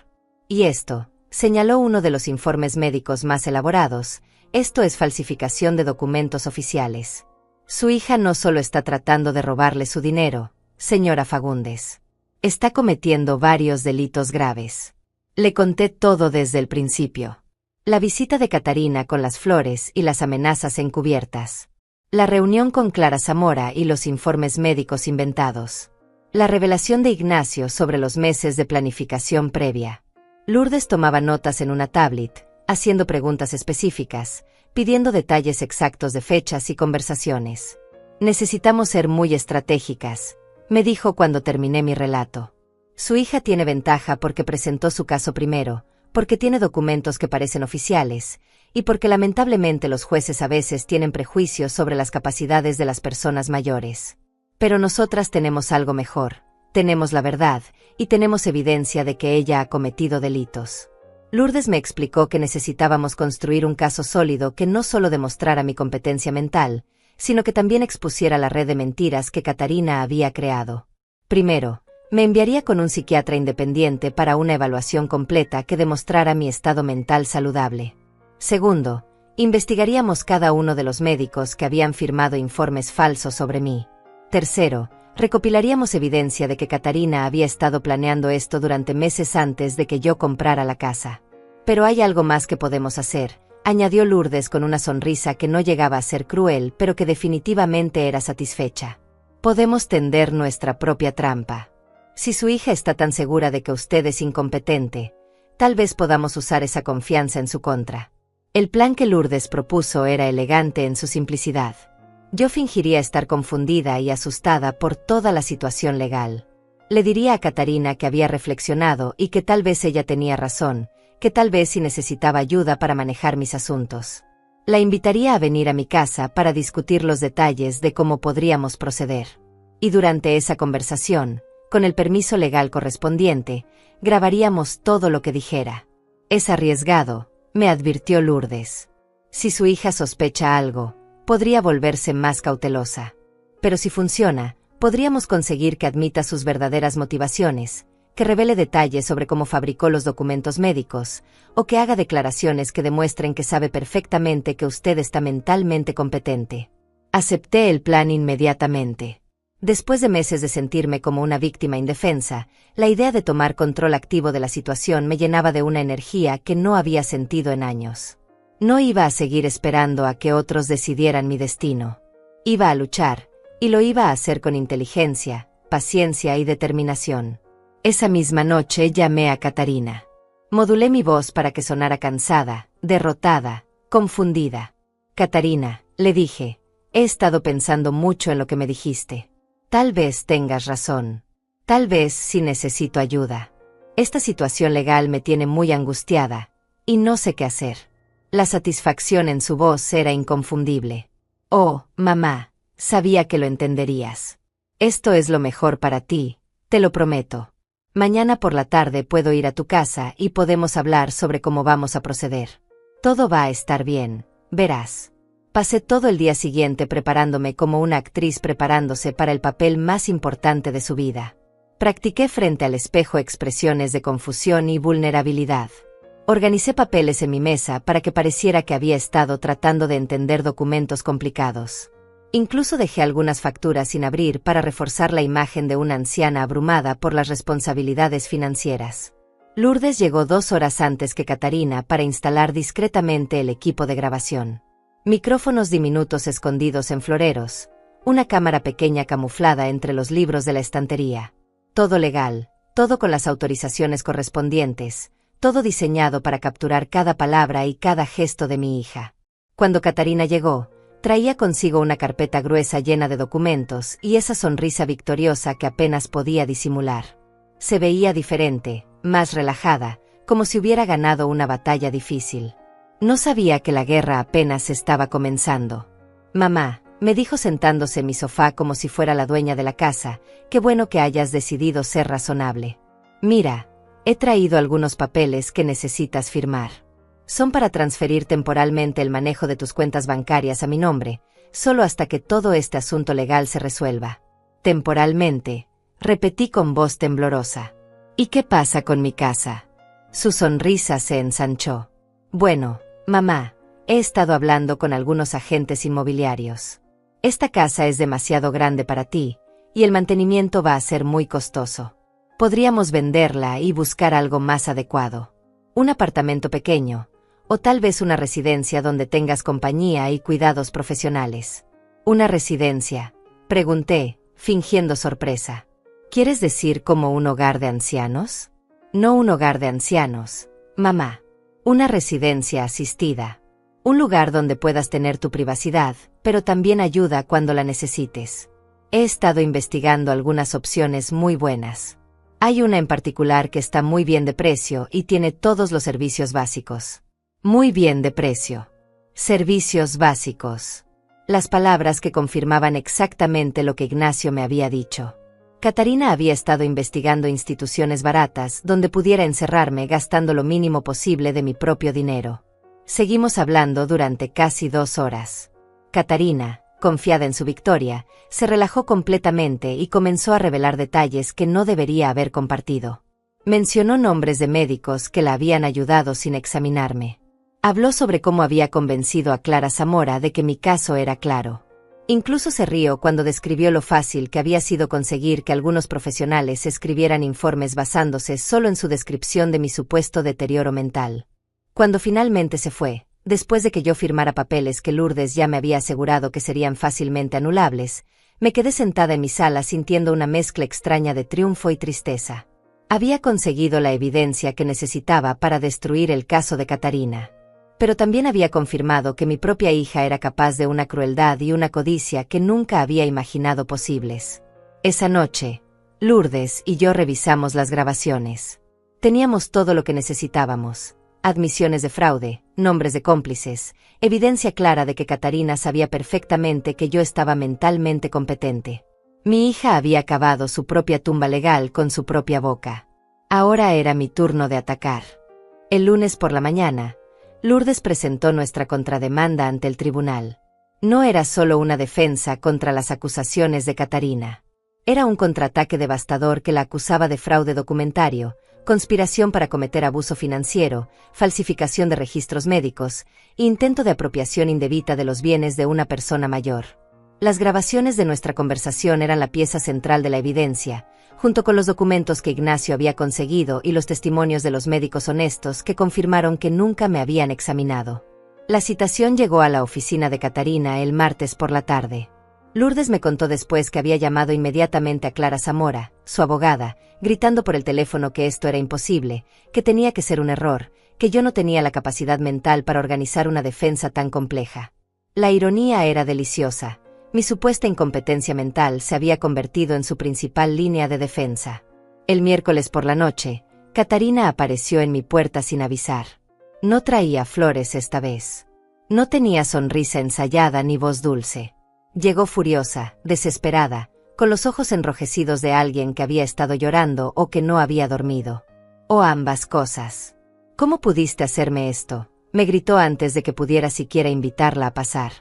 Y esto», señaló uno de los informes médicos más elaborados, «esto es falsificación de documentos oficiales. Su hija no solo está tratando de robarle su dinero, señora Fagundes. Está cometiendo varios delitos graves». Le conté todo desde el principio. La visita de Catarina con las flores y las amenazas encubiertas. La reunión con Clara Zamora y los informes médicos inventados. La revelación de Ignacio sobre los meses de planificación previa. Lourdes tomaba notas en una tablet, haciendo preguntas específicas, pidiendo detalles exactos de fechas y conversaciones. «Necesitamos ser muy estratégicas», me dijo cuando terminé mi relato. «Su hija tiene ventaja porque presentó su caso primero, porque tiene documentos que parecen oficiales, y porque lamentablemente los jueces a veces tienen prejuicios sobre las capacidades de las personas mayores. Pero nosotras tenemos algo mejor, tenemos la verdad, y tenemos evidencia de que ella ha cometido delitos». Lourdes me explicó que necesitábamos construir un caso sólido que no solo demostrara mi competencia mental, sino que también expusiera la red de mentiras que Catarina había creado. Primero, me enviaría con un psiquiatra independiente para una evaluación completa que demostrara mi estado mental saludable. Segundo, investigaríamos cada uno de los médicos que habían firmado informes falsos sobre mí. Tercero, recopilaríamos evidencia de que Catarina había estado planeando esto durante meses antes de que yo comprara la casa. «Pero hay algo más que podemos hacer», añadió Lourdes con una sonrisa que no llegaba a ser cruel, pero que definitivamente era satisfecha. «Podemos tender nuestra propia trampa. Si su hija está tan segura de que usted es incompetente, tal vez podamos usar esa confianza en su contra». El plan que Lourdes propuso era elegante en su simplicidad. Yo fingiría estar confundida y asustada por toda la situación legal. Le diría a Catarina que había reflexionado y que tal vez ella tenía razón, que tal vez sí necesitaba ayuda para manejar mis asuntos. La invitaría a venir a mi casa para discutir los detalles de cómo podríamos proceder. Y durante esa conversación, con el permiso legal correspondiente, grabaríamos todo lo que dijera. «Es arriesgado», me advirtió Lourdes. «Si su hija sospecha algo, podría volverse más cautelosa. Pero si funciona, podríamos conseguir que admita sus verdaderas motivaciones, que revele detalles sobre cómo fabricó los documentos médicos, o que haga declaraciones que demuestren que sabe perfectamente que usted está mentalmente competente». Acepté el plan inmediatamente. Después de meses de sentirme como una víctima indefensa, la idea de tomar control activo de la situación me llenaba de una energía que no había sentido en años. No iba a seguir esperando a que otros decidieran mi destino. Iba a luchar, y lo iba a hacer con inteligencia, paciencia y determinación. Esa misma noche llamé a Catarina. Modulé mi voz para que sonara cansada, derrotada, confundida. Catarina, le dije, he estado pensando mucho en lo que me dijiste. Tal vez tengas razón. Tal vez sí necesito ayuda. Esta situación legal me tiene muy angustiada, y no sé qué hacer. La satisfacción en su voz era inconfundible. Oh, mamá, sabía que lo entenderías. Esto es lo mejor para ti, te lo prometo. Mañana por la tarde puedo ir a tu casa y podemos hablar sobre cómo vamos a proceder. Todo va a estar bien, verás. Pasé todo el día siguiente preparándome como una actriz preparándose para el papel más importante de su vida. Practiqué frente al espejo expresiones de confusión y vulnerabilidad. Organicé papeles en mi mesa para que pareciera que había estado tratando de entender documentos complicados. Incluso dejé algunas facturas sin abrir para reforzar la imagen de una anciana abrumada por las responsabilidades financieras. Lourdes llegó 2 horas antes que Catarina para instalar discretamente el equipo de grabación. Micrófonos diminutos escondidos en floreros, una cámara pequeña camuflada entre los libros de la estantería. Todo legal, todo con las autorizaciones correspondientes, todo diseñado para capturar cada palabra y cada gesto de mi hija. Cuando Catarina llegó, traía consigo una carpeta gruesa llena de documentos y esa sonrisa victoriosa que apenas podía disimular. Se veía diferente, más relajada, como si hubiera ganado una batalla difícil. No sabía que la guerra apenas estaba comenzando. Mamá, me dijo sentándose en mi sofá como si fuera la dueña de la casa, qué bueno que hayas decidido ser razonable. Mira, he traído algunos papeles que necesitas firmar. Son para transferir temporalmente el manejo de tus cuentas bancarias a mi nombre, solo hasta que todo este asunto legal se resuelva. Temporalmente, repetí con voz temblorosa. ¿Y qué pasa con mi casa? Su sonrisa se ensanchó. Bueno, mamá, he estado hablando con algunos agentes inmobiliarios. Esta casa es demasiado grande para ti, y el mantenimiento va a ser muy costoso. Podríamos venderla y buscar algo más adecuado. Un apartamento pequeño, o tal vez una residencia donde tengas compañía y cuidados profesionales. ¿Una residencia?, pregunté, fingiendo sorpresa. ¿Quieres decir como un hogar de ancianos? No un hogar de ancianos, mamá. Una residencia asistida. Un lugar donde puedas tener tu privacidad, pero también ayuda cuando la necesites. He estado investigando algunas opciones muy buenas. Hay una en particular que está muy bien de precio y tiene todos los servicios básicos. Muy bien de precio. Servicios básicos. Las palabras que confirmaban exactamente lo que Ignacio me había dicho. Catarina había estado investigando instituciones baratas donde pudiera encerrarme gastando lo mínimo posible de mi propio dinero. Seguimos hablando durante casi 2 horas. Catarina, confiada en su victoria, se relajó completamente y comenzó a revelar detalles que no debería haber compartido. Mencionó nombres de médicos que la habían ayudado sin examinarme. Habló sobre cómo había convencido a Clara Zamora de que mi caso era claro. Incluso se rió cuando describió lo fácil que había sido conseguir que algunos profesionales escribieran informes basándose solo en su descripción de mi supuesto deterioro mental. Cuando finalmente se fue, después de que yo firmara papeles que Lourdes ya me había asegurado que serían fácilmente anulables, me quedé sentada en mi sala sintiendo una mezcla extraña de triunfo y tristeza. Había conseguido la evidencia que necesitaba para destruir el caso de Catarina. Pero también había confirmado que mi propia hija era capaz de una crueldad y una codicia que nunca había imaginado posibles. Esa noche, Lourdes y yo revisamos las grabaciones. Teníamos todo lo que necesitábamos. Admisiones de fraude, nombres de cómplices, evidencia clara de que Catarina sabía perfectamente que yo estaba mentalmente competente. Mi hija había cavado su propia tumba legal con su propia boca. Ahora era mi turno de atacar. El lunes por la mañana, Lourdes presentó nuestra contrademanda ante el tribunal. No era solo una defensa contra las acusaciones de Catarina. Era un contraataque devastador que la acusaba de fraude documentario, conspiración para cometer abuso financiero, falsificación de registros médicos, e intento de apropiación indebida de los bienes de una persona mayor. Las grabaciones de nuestra conversación eran la pieza central de la evidencia, junto con los documentos que Ignacio había conseguido y los testimonios de los médicos honestos que confirmaron que nunca me habían examinado. La citación llegó a la oficina de Catarina el martes por la tarde. Lourdes me contó después que había llamado inmediatamente a Clara Zamora, su abogada, gritando por el teléfono que esto era imposible, que tenía que ser un error, que yo no tenía la capacidad mental para organizar una defensa tan compleja. La ironía era deliciosa. Mi supuesta incompetencia mental se había convertido en su principal línea de defensa. El miércoles por la noche, Catarina apareció en mi puerta sin avisar. No traía flores esta vez. No tenía sonrisa ensayada ni voz dulce. Llegó furiosa, desesperada, con los ojos enrojecidos de alguien que había estado llorando o que no había dormido. O ambas cosas. ¿Cómo pudiste hacerme esto?, me gritó antes de que pudiera siquiera invitarla a pasar.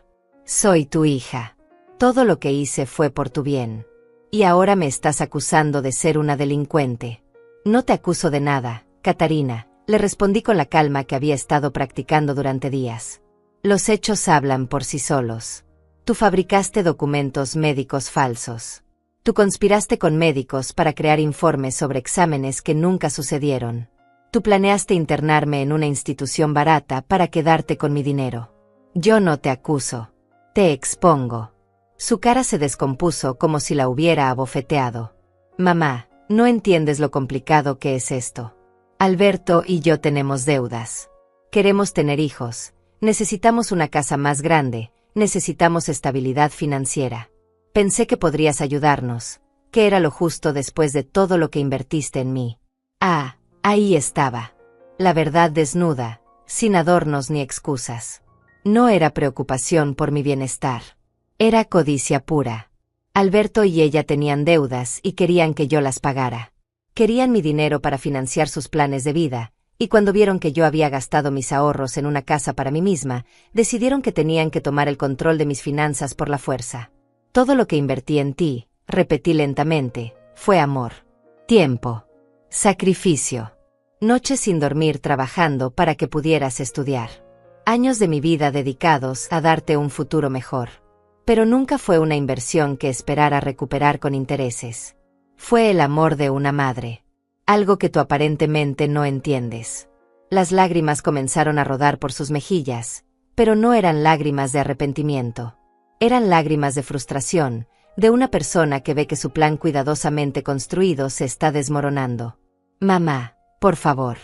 Soy tu hija. Todo lo que hice fue por tu bien. Y ahora me estás acusando de ser una delincuente. No te acuso de nada, Catarina, le respondí con la calma que había estado practicando durante días. Los hechos hablan por sí solos. Tú fabricaste documentos médicos falsos. Tú conspiraste con médicos para crear informes sobre exámenes que nunca sucedieron. Tú planeaste internarme en una institución barata para quedarte con mi dinero. Yo no te acuso. Te expongo. Su cara se descompuso como si la hubiera abofeteado. Mamá, no entiendes lo complicado que es esto. Alberto y yo tenemos deudas. Queremos tener hijos. Necesitamos una casa más grande. Necesitamos estabilidad financiera. Pensé que podrías ayudarnos, que era lo justo después de todo lo que invertiste en mí. Ah, ahí estaba. La verdad desnuda, sin adornos ni excusas. No era preocupación por mi bienestar. Era codicia pura. Alberto y ella tenían deudas y querían que yo las pagara. Querían mi dinero para financiar sus planes de vida, y cuando vieron que yo había gastado mis ahorros en una casa para mí misma, decidieron que tenían que tomar el control de mis finanzas por la fuerza. Todo lo que invertí en ti, repetí lentamente, fue amor, tiempo, sacrificio, noches sin dormir trabajando para que pudieras estudiar. Años de mi vida dedicados a darte un futuro mejor. Pero nunca fue una inversión que esperara recuperar con intereses. Fue el amor de una madre. Algo que tú aparentemente no entiendes. Las lágrimas comenzaron a rodar por sus mejillas, pero no eran lágrimas de arrepentimiento. Eran lágrimas de frustración, de una persona que ve que su plan cuidadosamente construido se está desmoronando. Mamá, por favor.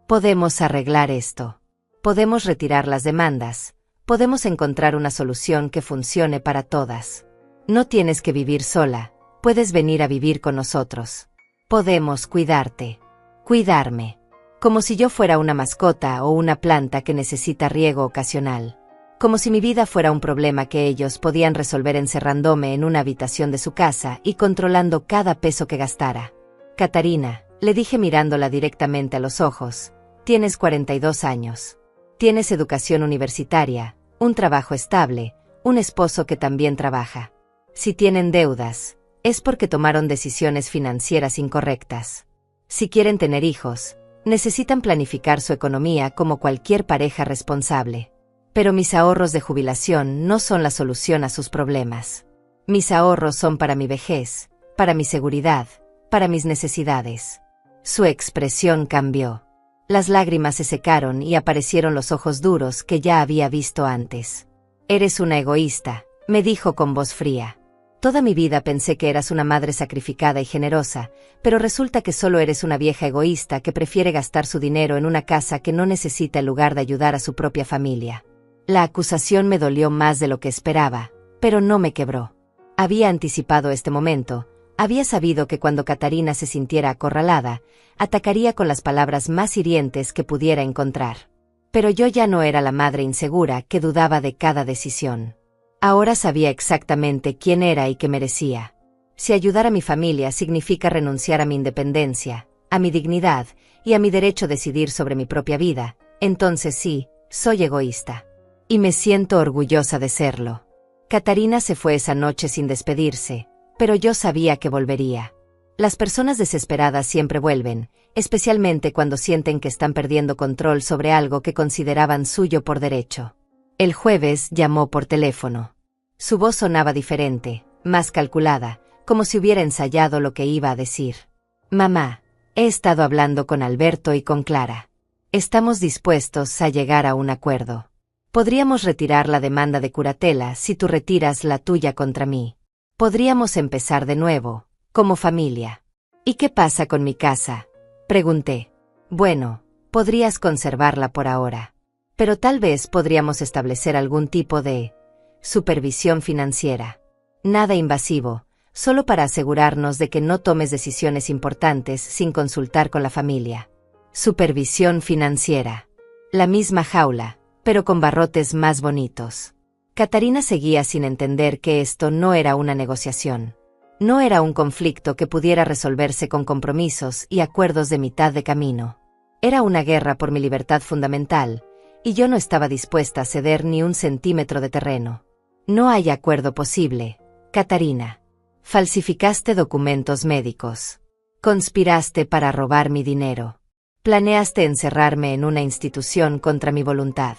Podemos arreglar esto. Podemos retirar las demandas. Podemos encontrar una solución que funcione para todas. No tienes que vivir sola, puedes venir a vivir con nosotros. Podemos cuidarte, cuidarme, como si yo fuera una mascota o una planta que necesita riego ocasional, como si mi vida fuera un problema que ellos podían resolver encerrándome en una habitación de su casa y controlando cada peso que gastara. Catarina, le dije mirándola directamente a los ojos, tienes 42 años. Tienes educación universitaria, un trabajo estable, un esposo que también trabaja. Si tienen deudas, es porque tomaron decisiones financieras incorrectas. Si quieren tener hijos, necesitan planificar su economía como cualquier pareja responsable. Pero mis ahorros de jubilación no son la solución a sus problemas. Mis ahorros son para mi vejez, para mi seguridad, para mis necesidades. Su expresión cambió. Las lágrimas se secaron y aparecieron los ojos duros que ya había visto antes. Eres una egoísta, me dijo con voz fría. Toda mi vida pensé que eras una madre sacrificada y generosa, pero resulta que solo eres una vieja egoísta que prefiere gastar su dinero en una casa que no necesita en lugar de ayudar a su propia familia. La acusación me dolió más de lo que esperaba, pero no me quebró. Había anticipado este momento, había sabido que cuando Catarina se sintiera acorralada, atacaría con las palabras más hirientes que pudiera encontrar. Pero yo ya no era la madre insegura que dudaba de cada decisión. Ahora sabía exactamente quién era y qué merecía. Si ayudar a mi familia significa renunciar a mi independencia, a mi dignidad y a mi derecho a decidir sobre mi propia vida, entonces sí, soy egoísta. Y me siento orgullosa de serlo. Catarina se fue esa noche sin despedirse, pero yo sabía que volvería. Las personas desesperadas siempre vuelven, especialmente cuando sienten que están perdiendo control sobre algo que consideraban suyo por derecho. El jueves llamó por teléfono. Su voz sonaba diferente, más calculada, como si hubiera ensayado lo que iba a decir. Mamá, he estado hablando con Alberto y con Clara. Estamos dispuestos a llegar a un acuerdo. Podríamos retirar la demanda de curatela si tú retiras la tuya contra mí. Podríamos empezar de nuevo, como familia. ¿Y qué pasa con mi casa?, pregunté. Bueno, podrías conservarla por ahora. Pero tal vez podríamos establecer algún tipo de supervisión financiera. Nada invasivo, solo para asegurarnos de que no tomes decisiones importantes sin consultar con la familia. Supervisión financiera. La misma jaula, pero con barrotes más bonitos. Catarina seguía sin entender que esto no era una negociación. No era un conflicto que pudiera resolverse con compromisos y acuerdos de mitad de camino. Era una guerra por mi libertad fundamental, y yo no estaba dispuesta a ceder ni un centímetro de terreno. No hay acuerdo posible, Catarina. Falsificaste documentos médicos. Conspiraste para robar mi dinero. Planeaste encerrarme en una institución contra mi voluntad.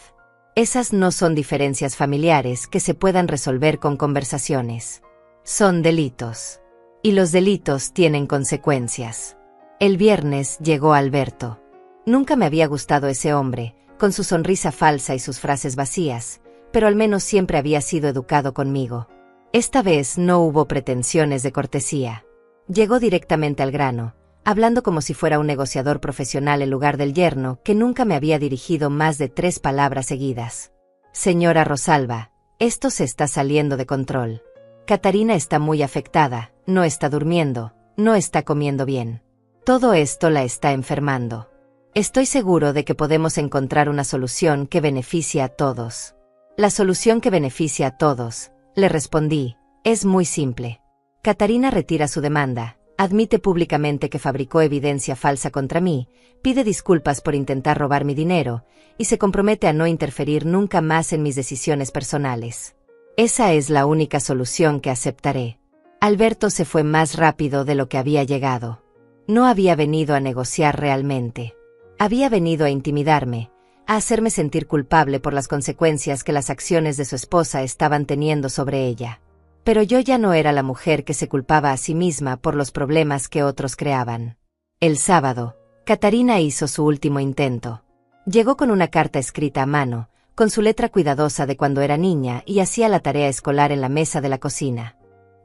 Esas no son diferencias familiares que se puedan resolver con conversaciones. Son delitos. Y los delitos tienen consecuencias. El viernes llegó Alberto. Nunca me había gustado ese hombre, con su sonrisa falsa y sus frases vacías, pero al menos siempre había sido educado conmigo. Esta vez no hubo pretensiones de cortesía. Llegó directamente al grano, hablando como si fuera un negociador profesional en lugar del yerno que nunca me había dirigido más de 3 palabras seguidas. Señora Rosalba, esto se está saliendo de control. Catarina está muy afectada, no está durmiendo, no está comiendo bien. Todo esto la está enfermando. Estoy seguro de que podemos encontrar una solución que beneficie a todos. La solución que beneficie a todos, le respondí, es muy simple. Catarina retira su demanda, admite públicamente que fabricó evidencia falsa contra mí, pide disculpas por intentar robar mi dinero, y se compromete a no interferir nunca más en mis decisiones personales. Esa es la única solución que aceptaré. Alberto se fue más rápido de lo que había llegado. No había venido a negociar realmente. Había venido a intimidarme, a hacerme sentir culpable por las consecuencias que las acciones de su esposa estaban teniendo sobre ella. Pero yo ya no era la mujer que se culpaba a sí misma por los problemas que otros creaban. El sábado, Catarina hizo su último intento. Llegó con una carta escrita a mano, con su letra cuidadosa de cuando era niña y hacía la tarea escolar en la mesa de la cocina.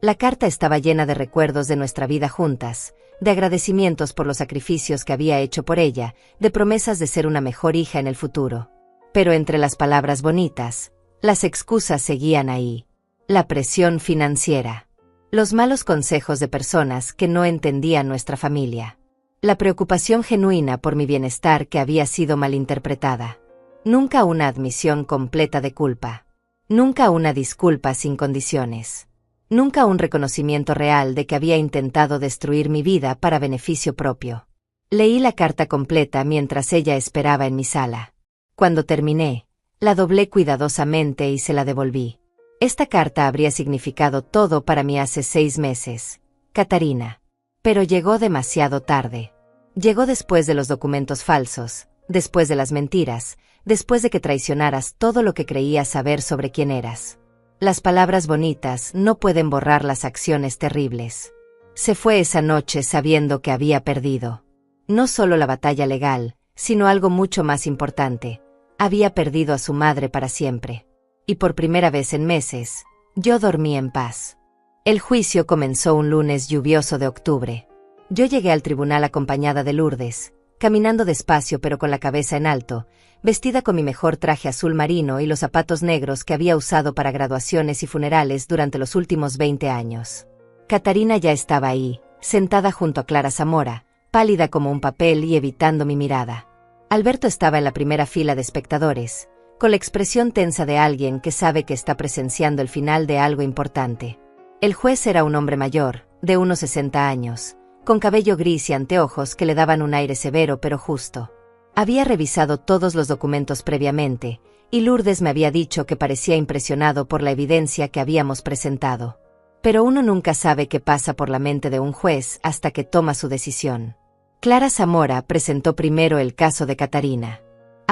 La carta estaba llena de recuerdos de nuestra vida juntas, de agradecimientos por los sacrificios que había hecho por ella, de promesas de ser una mejor hija en el futuro. Pero entre las palabras bonitas, las excusas seguían ahí. La presión financiera. Los malos consejos de personas que no entendían nuestra familia. La preocupación genuina por mi bienestar que había sido malinterpretada. Nunca una admisión completa de culpa. Nunca una disculpa sin condiciones. Nunca un reconocimiento real de que había intentado destruir mi vida para beneficio propio. Leí la carta completa mientras ella esperaba en mi sala. Cuando terminé, la doblé cuidadosamente y se la devolví. Esta carta habría significado todo para mí hace 6 meses, Catarina. Pero llegó demasiado tarde. Llegó después de los documentos falsos, después de las mentiras, después de que traicionaras todo lo que creías saber sobre quién eras. Las palabras bonitas no pueden borrar las acciones terribles. Se fue esa noche sabiendo que había perdido. No solo la batalla legal, sino algo mucho más importante. Había perdido a su madre para siempre. Y por primera vez en meses, yo dormí en paz. El juicio comenzó un lunes lluvioso de octubre. Yo llegué al tribunal acompañada de Lourdes, caminando despacio pero con la cabeza en alto, vestida con mi mejor traje azul marino y los zapatos negros que había usado para graduaciones y funerales durante los últimos 20 años. Catarina ya estaba ahí, sentada junto a Clara Zamora, pálida como un papel y evitando mi mirada. Alberto estaba en la primera fila de espectadores, con la expresión tensa de alguien que sabe que está presenciando el final de algo importante. El juez era un hombre mayor, de unos 60 años, con cabello gris y anteojos que le daban un aire severo pero justo. Había revisado todos los documentos previamente, y Lourdes me había dicho que parecía impresionado por la evidencia que habíamos presentado. Pero uno nunca sabe qué pasa por la mente de un juez hasta que toma su decisión. Clara Zamora presentó primero el caso de Catarina.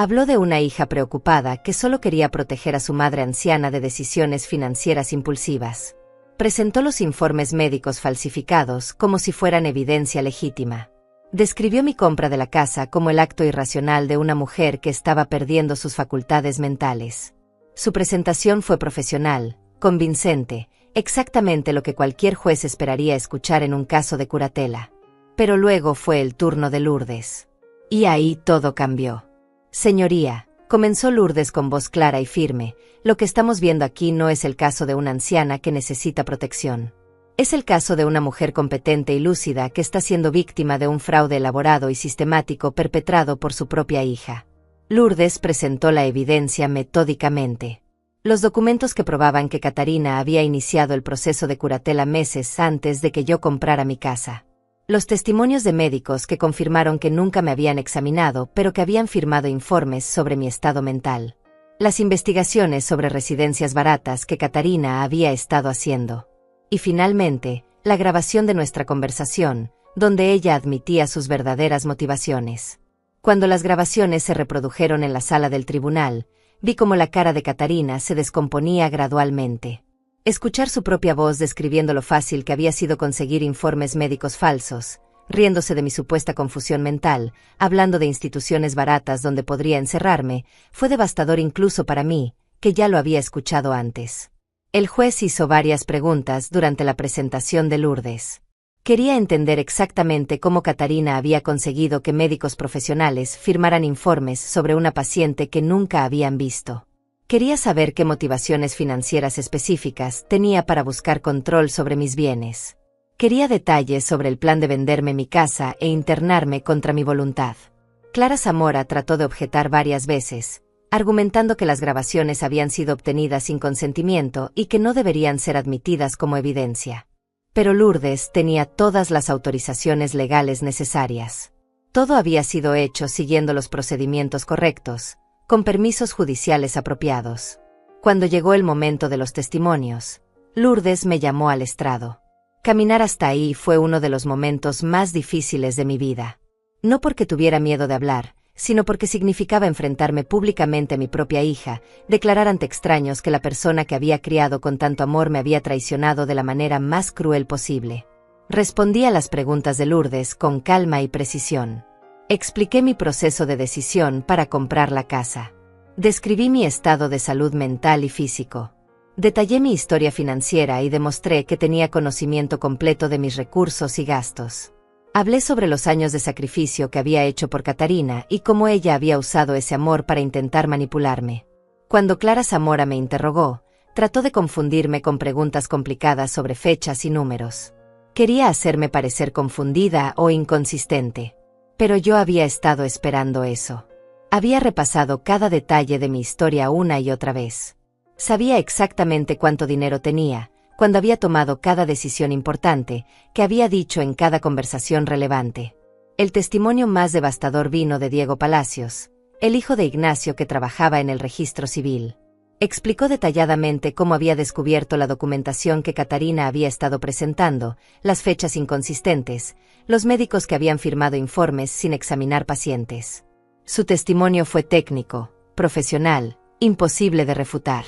Habló de una hija preocupada que solo quería proteger a su madre anciana de decisiones financieras impulsivas. Presentó los informes médicos falsificados como si fueran evidencia legítima. Describió mi compra de la casa como el acto irracional de una mujer que estaba perdiendo sus facultades mentales. Su presentación fue profesional, convincente, exactamente lo que cualquier juez esperaría escuchar en un caso de curatela. Pero luego fue el turno de Lourdes. Y ahí todo cambió. Señoría, comenzó Lourdes con voz clara y firme, lo que estamos viendo aquí no es el caso de una anciana que necesita protección. Es el caso de una mujer competente y lúcida que está siendo víctima de un fraude elaborado y sistemático perpetrado por su propia hija. Lourdes presentó la evidencia metódicamente. Los documentos que probaban que Catarina había iniciado el proceso de curatela meses antes de que yo comprara mi casa. Los testimonios de médicos que confirmaron que nunca me habían examinado pero que habían firmado informes sobre mi estado mental. Las investigaciones sobre residencias baratas que Catarina había estado haciendo. Y finalmente, la grabación de nuestra conversación, donde ella admitía sus verdaderas motivaciones. Cuando las grabaciones se reprodujeron en la sala del tribunal, vi cómo la cara de Catarina se descomponía gradualmente. Escuchar su propia voz describiendo lo fácil que había sido conseguir informes médicos falsos, riéndose de mi supuesta confusión mental, hablando de instituciones baratas donde podría encerrarme, fue devastador incluso para mí, que ya lo había escuchado antes. El juez hizo varias preguntas durante la presentación de Lourdes. Quería entender exactamente cómo Catarina había conseguido que médicos profesionales firmaran informes sobre una paciente que nunca habían visto. Quería saber qué motivaciones financieras específicas tenía para buscar control sobre mis bienes. Quería detalles sobre el plan de venderme mi casa e internarme contra mi voluntad. Clara Zamora trató de objetar varias veces, argumentando que las grabaciones habían sido obtenidas sin consentimiento y que no deberían ser admitidas como evidencia. Pero Lourdes tenía todas las autorizaciones legales necesarias. Todo había sido hecho siguiendo los procedimientos correctos, con permisos judiciales apropiados. Cuando llegó el momento de los testimonios, Lourdes me llamó al estrado. Caminar hasta ahí fue uno de los momentos más difíciles de mi vida. No porque tuviera miedo de hablar, sino porque significaba enfrentarme públicamente a mi propia hija, declarar ante extraños que la persona que había criado con tanto amor me había traicionado de la manera más cruel posible. Respondí a las preguntas de Lourdes con calma y precisión. Expliqué mi proceso de decisión para comprar la casa. Describí mi estado de salud mental y físico. Detallé mi historia financiera y demostré que tenía conocimiento completo de mis recursos y gastos. Hablé sobre los años de sacrificio que había hecho por Catarina y cómo ella había usado ese amor para intentar manipularme. Cuando Clara Zamora me interrogó, trató de confundirme con preguntas complicadas sobre fechas y números. Quería hacerme parecer confundida o inconsistente. Pero yo había estado esperando eso. Había repasado cada detalle de mi historia una y otra vez. Sabía exactamente cuánto dinero tenía, cuando había tomado cada decisión importante, que había dicho en cada conversación relevante. El testimonio más devastador vino de Diego Palacios, el hijo de Ignacio que trabajaba en el registro civil. Explicó detalladamente cómo había descubierto la documentación que Catarina había estado presentando, las fechas inconsistentes, los médicos que habían firmado informes sin examinar pacientes. Su testimonio fue técnico, profesional, imposible de refutar.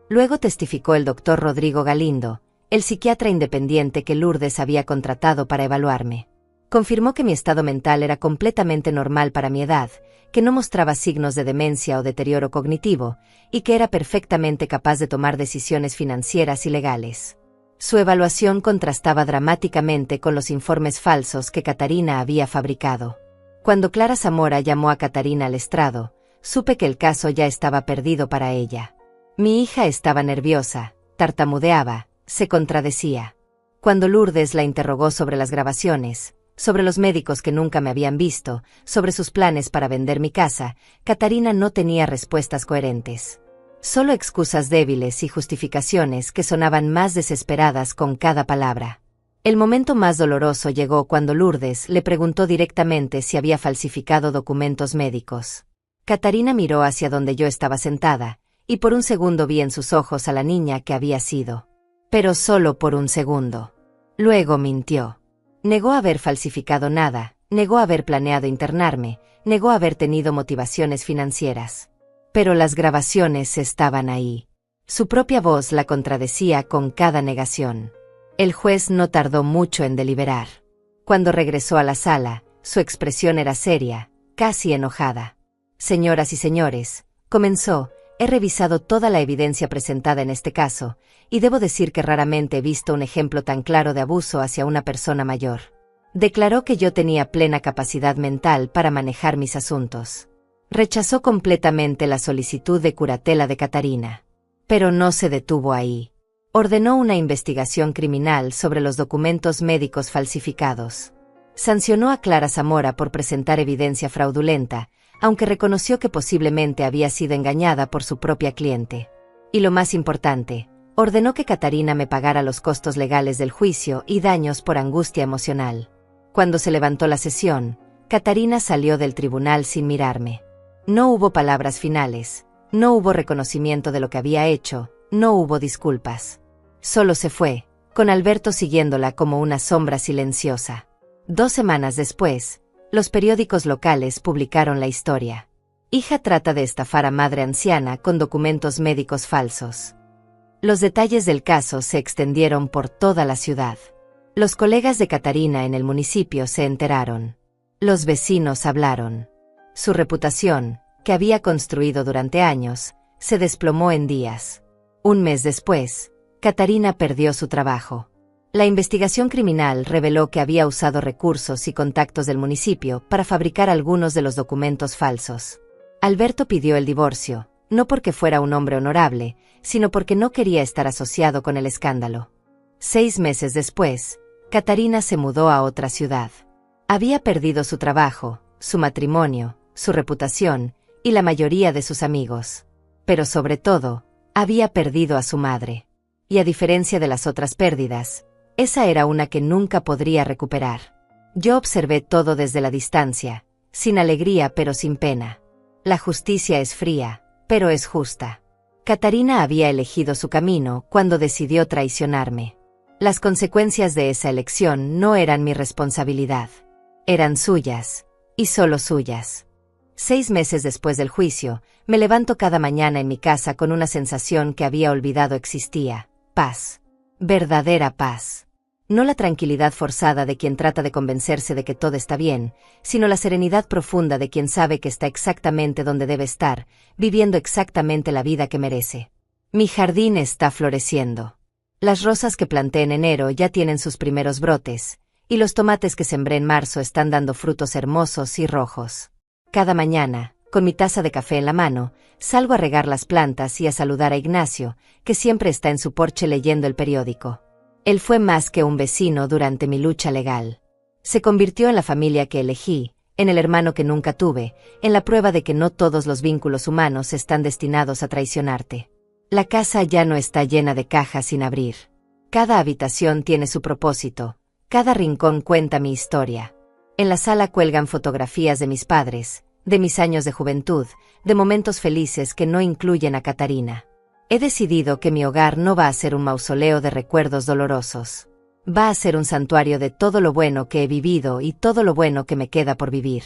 Luego testificó el doctor Rodrigo Galindo, el psiquiatra independiente que Lourdes había contratado para evaluarme. Confirmó que mi estado mental era completamente normal para mi edad, que no mostraba signos de demencia o deterioro cognitivo, y que era perfectamente capaz de tomar decisiones financieras y legales. Su evaluación contrastaba dramáticamente con los informes falsos que Catarina había fabricado. Cuando Clara Zamora llamó a Catarina al estrado, supe que el caso ya estaba perdido para ella. Mi hija estaba nerviosa, tartamudeaba, se contradecía. Cuando Lourdes la interrogó sobre las grabaciones, sobre los médicos que nunca me habían visto, sobre sus planes para vender mi casa, Catarina no tenía respuestas coherentes. Solo excusas débiles y justificaciones que sonaban más desesperadas con cada palabra. El momento más doloroso llegó cuando Lourdes le preguntó directamente si había falsificado documentos médicos. Catarina miró hacia donde yo estaba sentada, y por un segundo vi en sus ojos a la niña que había sido. Pero solo por un segundo. Luego mintió. Negó haber falsificado nada, negó haber planeado internarme, negó haber tenido motivaciones financieras. Pero las grabaciones estaban ahí. Su propia voz la contradecía con cada negación. El juez no tardó mucho en deliberar. Cuando regresó a la sala, su expresión era seria, casi enojada. Señoras y señores, comenzó, he revisado toda la evidencia presentada en este caso, y debo decir que raramente he visto un ejemplo tan claro de abuso hacia una persona mayor. Declaró que yo tenía plena capacidad mental para manejar mis asuntos. Rechazó completamente la solicitud de curatela de Catarina. Pero no se detuvo ahí. Ordenó una investigación criminal sobre los documentos médicos falsificados. Sancionó a Clara Zamora por presentar evidencia fraudulenta, aunque reconoció que posiblemente había sido engañada por su propia cliente. Y lo más importante, ordenó que Catarina me pagara los costos legales del juicio y daños por angustia emocional. Cuando se levantó la sesión, Catarina salió del tribunal sin mirarme. No hubo palabras finales, no hubo reconocimiento de lo que había hecho, no hubo disculpas. Solo se fue, con Alberto siguiéndola como una sombra silenciosa. 2 semanas después, los periódicos locales publicaron la historia. Hija trata de estafar a madre anciana con documentos médicos falsos. Los detalles del caso se extendieron por toda la ciudad. Los colegas de Catarina en el municipio se enteraron. Los vecinos hablaron. Su reputación, que había construido durante años, se desplomó en días. 1 mes después, Catarina perdió su trabajo. La investigación criminal reveló que había usado recursos y contactos del municipio para fabricar algunos de los documentos falsos. Alberto pidió el divorcio, no porque fuera un hombre honorable, sino porque no quería estar asociado con el escándalo. 6 meses después, Catarina se mudó a otra ciudad. Había perdido su trabajo, su matrimonio, su reputación y la mayoría de sus amigos. Pero sobre todo, había perdido a su madre. Y a diferencia de las otras pérdidas, esa era una que nunca podría recuperar. Yo observé todo desde la distancia, sin alegría pero sin pena. La justicia es fría, pero es justa. Catarina había elegido su camino cuando decidió traicionarme. Las consecuencias de esa elección no eran mi responsabilidad. Eran suyas, y solo suyas. 6 meses después del juicio, me levanto cada mañana en mi casa con una sensación que había olvidado existía: paz. Verdadera paz. No la tranquilidad forzada de quien trata de convencerse de que todo está bien, sino la serenidad profunda de quien sabe que está exactamente donde debe estar, viviendo exactamente la vida que merece. Mi jardín está floreciendo. Las rosas que planté en enero ya tienen sus primeros brotes, y los tomates que sembré en marzo están dando frutos hermosos y rojos. Cada mañana, con mi taza de café en la mano, salgo a regar las plantas y a saludar a Ignacio, que siempre está en su porche leyendo el periódico. Él fue más que un vecino durante mi lucha legal. Se convirtió en la familia que elegí, en el hermano que nunca tuve, en la prueba de que no todos los vínculos humanos están destinados a traicionarte. La casa ya no está llena de cajas sin abrir. Cada habitación tiene su propósito, cada rincón cuenta mi historia. En la sala cuelgan fotografías de mis padres, de mis años de juventud, de momentos felices que no incluyen a Catarina. He decidido que mi hogar no va a ser un mausoleo de recuerdos dolorosos. Va a ser un santuario de todo lo bueno que he vivido y todo lo bueno que me queda por vivir.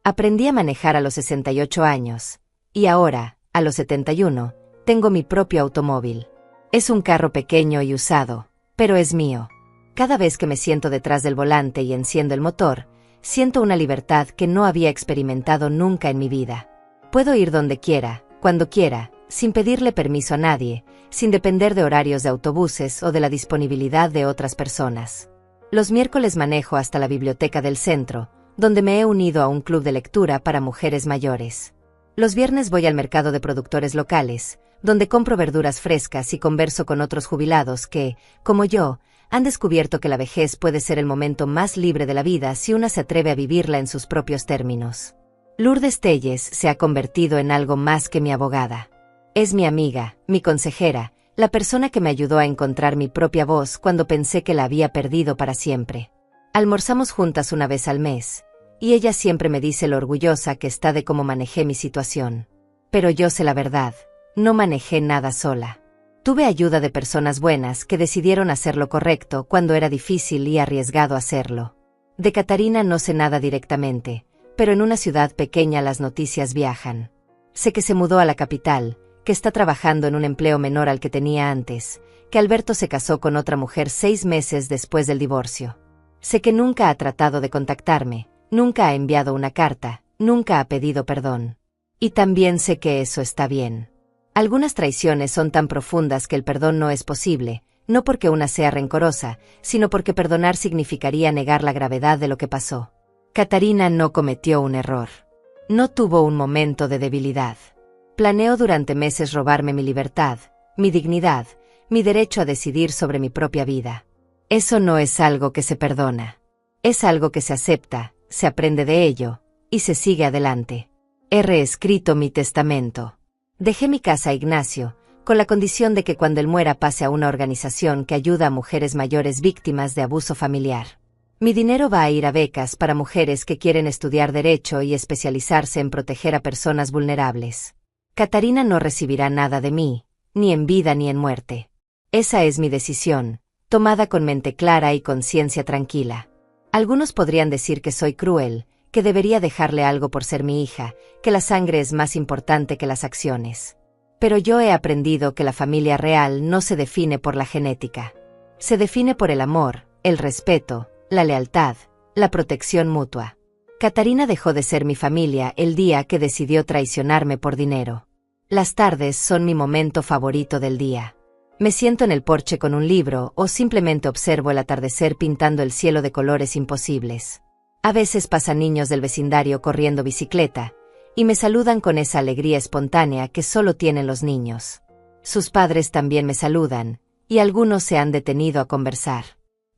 Aprendí a manejar a los 68 años, y ahora, a los 71, tengo mi propio automóvil. Es un carro pequeño y usado, pero es mío. Cada vez que me siento detrás del volante y enciendo el motor, siento una libertad que no había experimentado nunca en mi vida. Puedo ir donde quiera, cuando quiera, sin pedirle permiso a nadie, sin depender de horarios de autobuses o de la disponibilidad de otras personas. Los miércoles manejo hasta la biblioteca del centro, donde me he unido a un club de lectura para mujeres mayores. Los viernes voy al mercado de productores locales, donde compro verduras frescas y converso con otros jubilados que, como yo, han descubierto que la vejez puede ser el momento más libre de la vida si una se atreve a vivirla en sus propios términos. Lourdes Telles se ha convertido en algo más que mi abogada. Es mi amiga, mi consejera, la persona que me ayudó a encontrar mi propia voz cuando pensé que la había perdido para siempre. Almorzamos juntas una vez al mes, y ella siempre me dice lo orgullosa que está de cómo manejé mi situación. Pero yo sé la verdad, no manejé nada sola. Tuve ayuda de personas buenas que decidieron hacer lo correcto cuando era difícil y arriesgado hacerlo. De Catarina no sé nada directamente, pero en una ciudad pequeña las noticias viajan. Sé que se mudó a la capital, que está trabajando en un empleo menor al que tenía antes, que Alberto se casó con otra mujer 6 meses después del divorcio. Sé que nunca ha tratado de contactarme, nunca ha enviado una carta, nunca ha pedido perdón. Y también sé que eso está bien. Algunas traiciones son tan profundas que el perdón no es posible, no porque una sea rencorosa, sino porque perdonar significaría negar la gravedad de lo que pasó. Catarina no cometió un error. No tuvo un momento de debilidad. Planeó durante meses robarme mi libertad, mi dignidad, mi derecho a decidir sobre mi propia vida. Eso no es algo que se perdona. Es algo que se acepta, se aprende de ello, y se sigue adelante. He reescrito mi testamento. Dejé mi casa a Ignacio, con la condición de que cuando él muera pase a una organización que ayuda a mujeres mayores víctimas de abuso familiar. Mi dinero va a ir a becas para mujeres que quieren estudiar derecho y especializarse en proteger a personas vulnerables. Catarina no recibirá nada de mí, ni en vida ni en muerte. Esa es mi decisión, tomada con mente clara y conciencia tranquila. Algunos podrían decir que soy cruel, que debería dejarle algo por ser mi hija, que la sangre es más importante que las acciones. Pero yo he aprendido que la familia real no se define por la genética. Se define por el amor, el respeto, la lealtad, la protección mutua. Catarina dejó de ser mi familia el día que decidió traicionarme por dinero. Las tardes son mi momento favorito del día. Me siento en el porche con un libro o simplemente observo el atardecer pintando el cielo de colores imposibles. A veces pasan niños del vecindario corriendo bicicleta, y me saludan con esa alegría espontánea que solo tienen los niños. Sus padres también me saludan, y algunos se han detenido a conversar.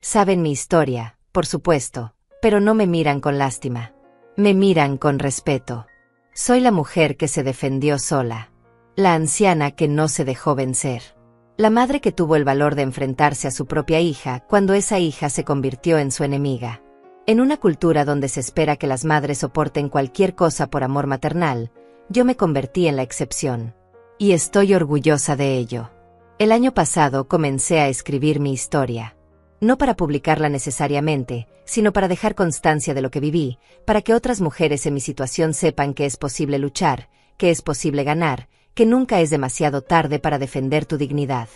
Saben mi historia, por supuesto, pero no me miran con lástima. Me miran con respeto. Soy la mujer que se defendió sola. La anciana que no se dejó vencer. La madre que tuvo el valor de enfrentarse a su propia hija cuando esa hija se convirtió en su enemiga. En una cultura donde se espera que las madres soporten cualquier cosa por amor maternal, yo me convertí en la excepción. Y estoy orgullosa de ello. El año pasado comencé a escribir mi historia. No para publicarla necesariamente, sino para dejar constancia de lo que viví, para que otras mujeres en mi situación sepan que es posible luchar, que es posible ganar, que nunca es demasiado tarde para defender tu dignidad.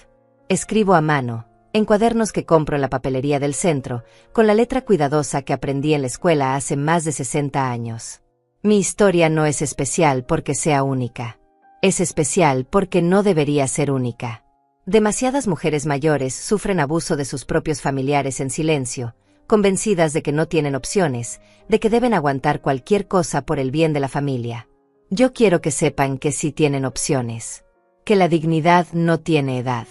Escribo a mano, en cuadernos que compro en la papelería del centro, con la letra cuidadosa que aprendí en la escuela hace más de 60 años. Mi historia no es especial porque sea única. Es especial porque no debería ser única. Demasiadas mujeres mayores sufren abuso de sus propios familiares en silencio, convencidas de que no tienen opciones, de que deben aguantar cualquier cosa por el bien de la familia. Yo quiero que sepan que sí tienen opciones. Que la dignidad no tiene edad.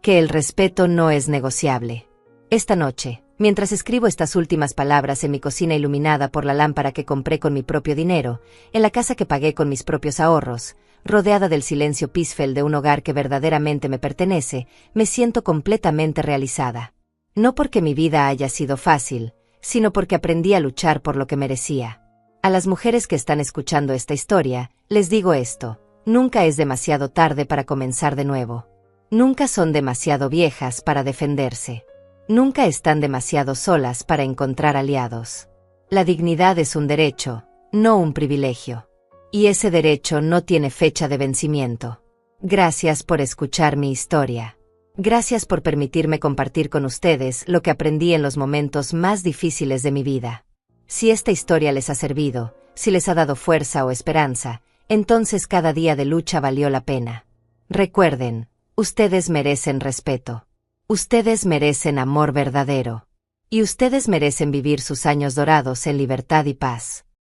Que el respeto no es negociable. Esta noche, mientras escribo estas últimas palabras en mi cocina iluminada por la lámpara que compré con mi propio dinero, en la casa que pagué con mis propios ahorros, rodeada del silencio peaceful de un hogar que verdaderamente me pertenece, me siento completamente realizada. No porque mi vida haya sido fácil, sino porque aprendí a luchar por lo que merecía. A las mujeres que están escuchando esta historia, les digo esto: nunca es demasiado tarde para comenzar de nuevo. Nunca son demasiado viejas para defenderse. Nunca están demasiado solas para encontrar aliados. La dignidad es un derecho, no un privilegio. Y ese derecho no tiene fecha de vencimiento. Gracias por escuchar mi historia. Gracias por permitirme compartir con ustedes lo que aprendí en los momentos más difíciles de mi vida. Si esta historia les ha servido, si les ha dado fuerza o esperanza, entonces cada día de lucha valió la pena. Recuerden, ustedes merecen respeto. Ustedes merecen amor verdadero. Y ustedes merecen vivir sus años dorados en libertad y paz.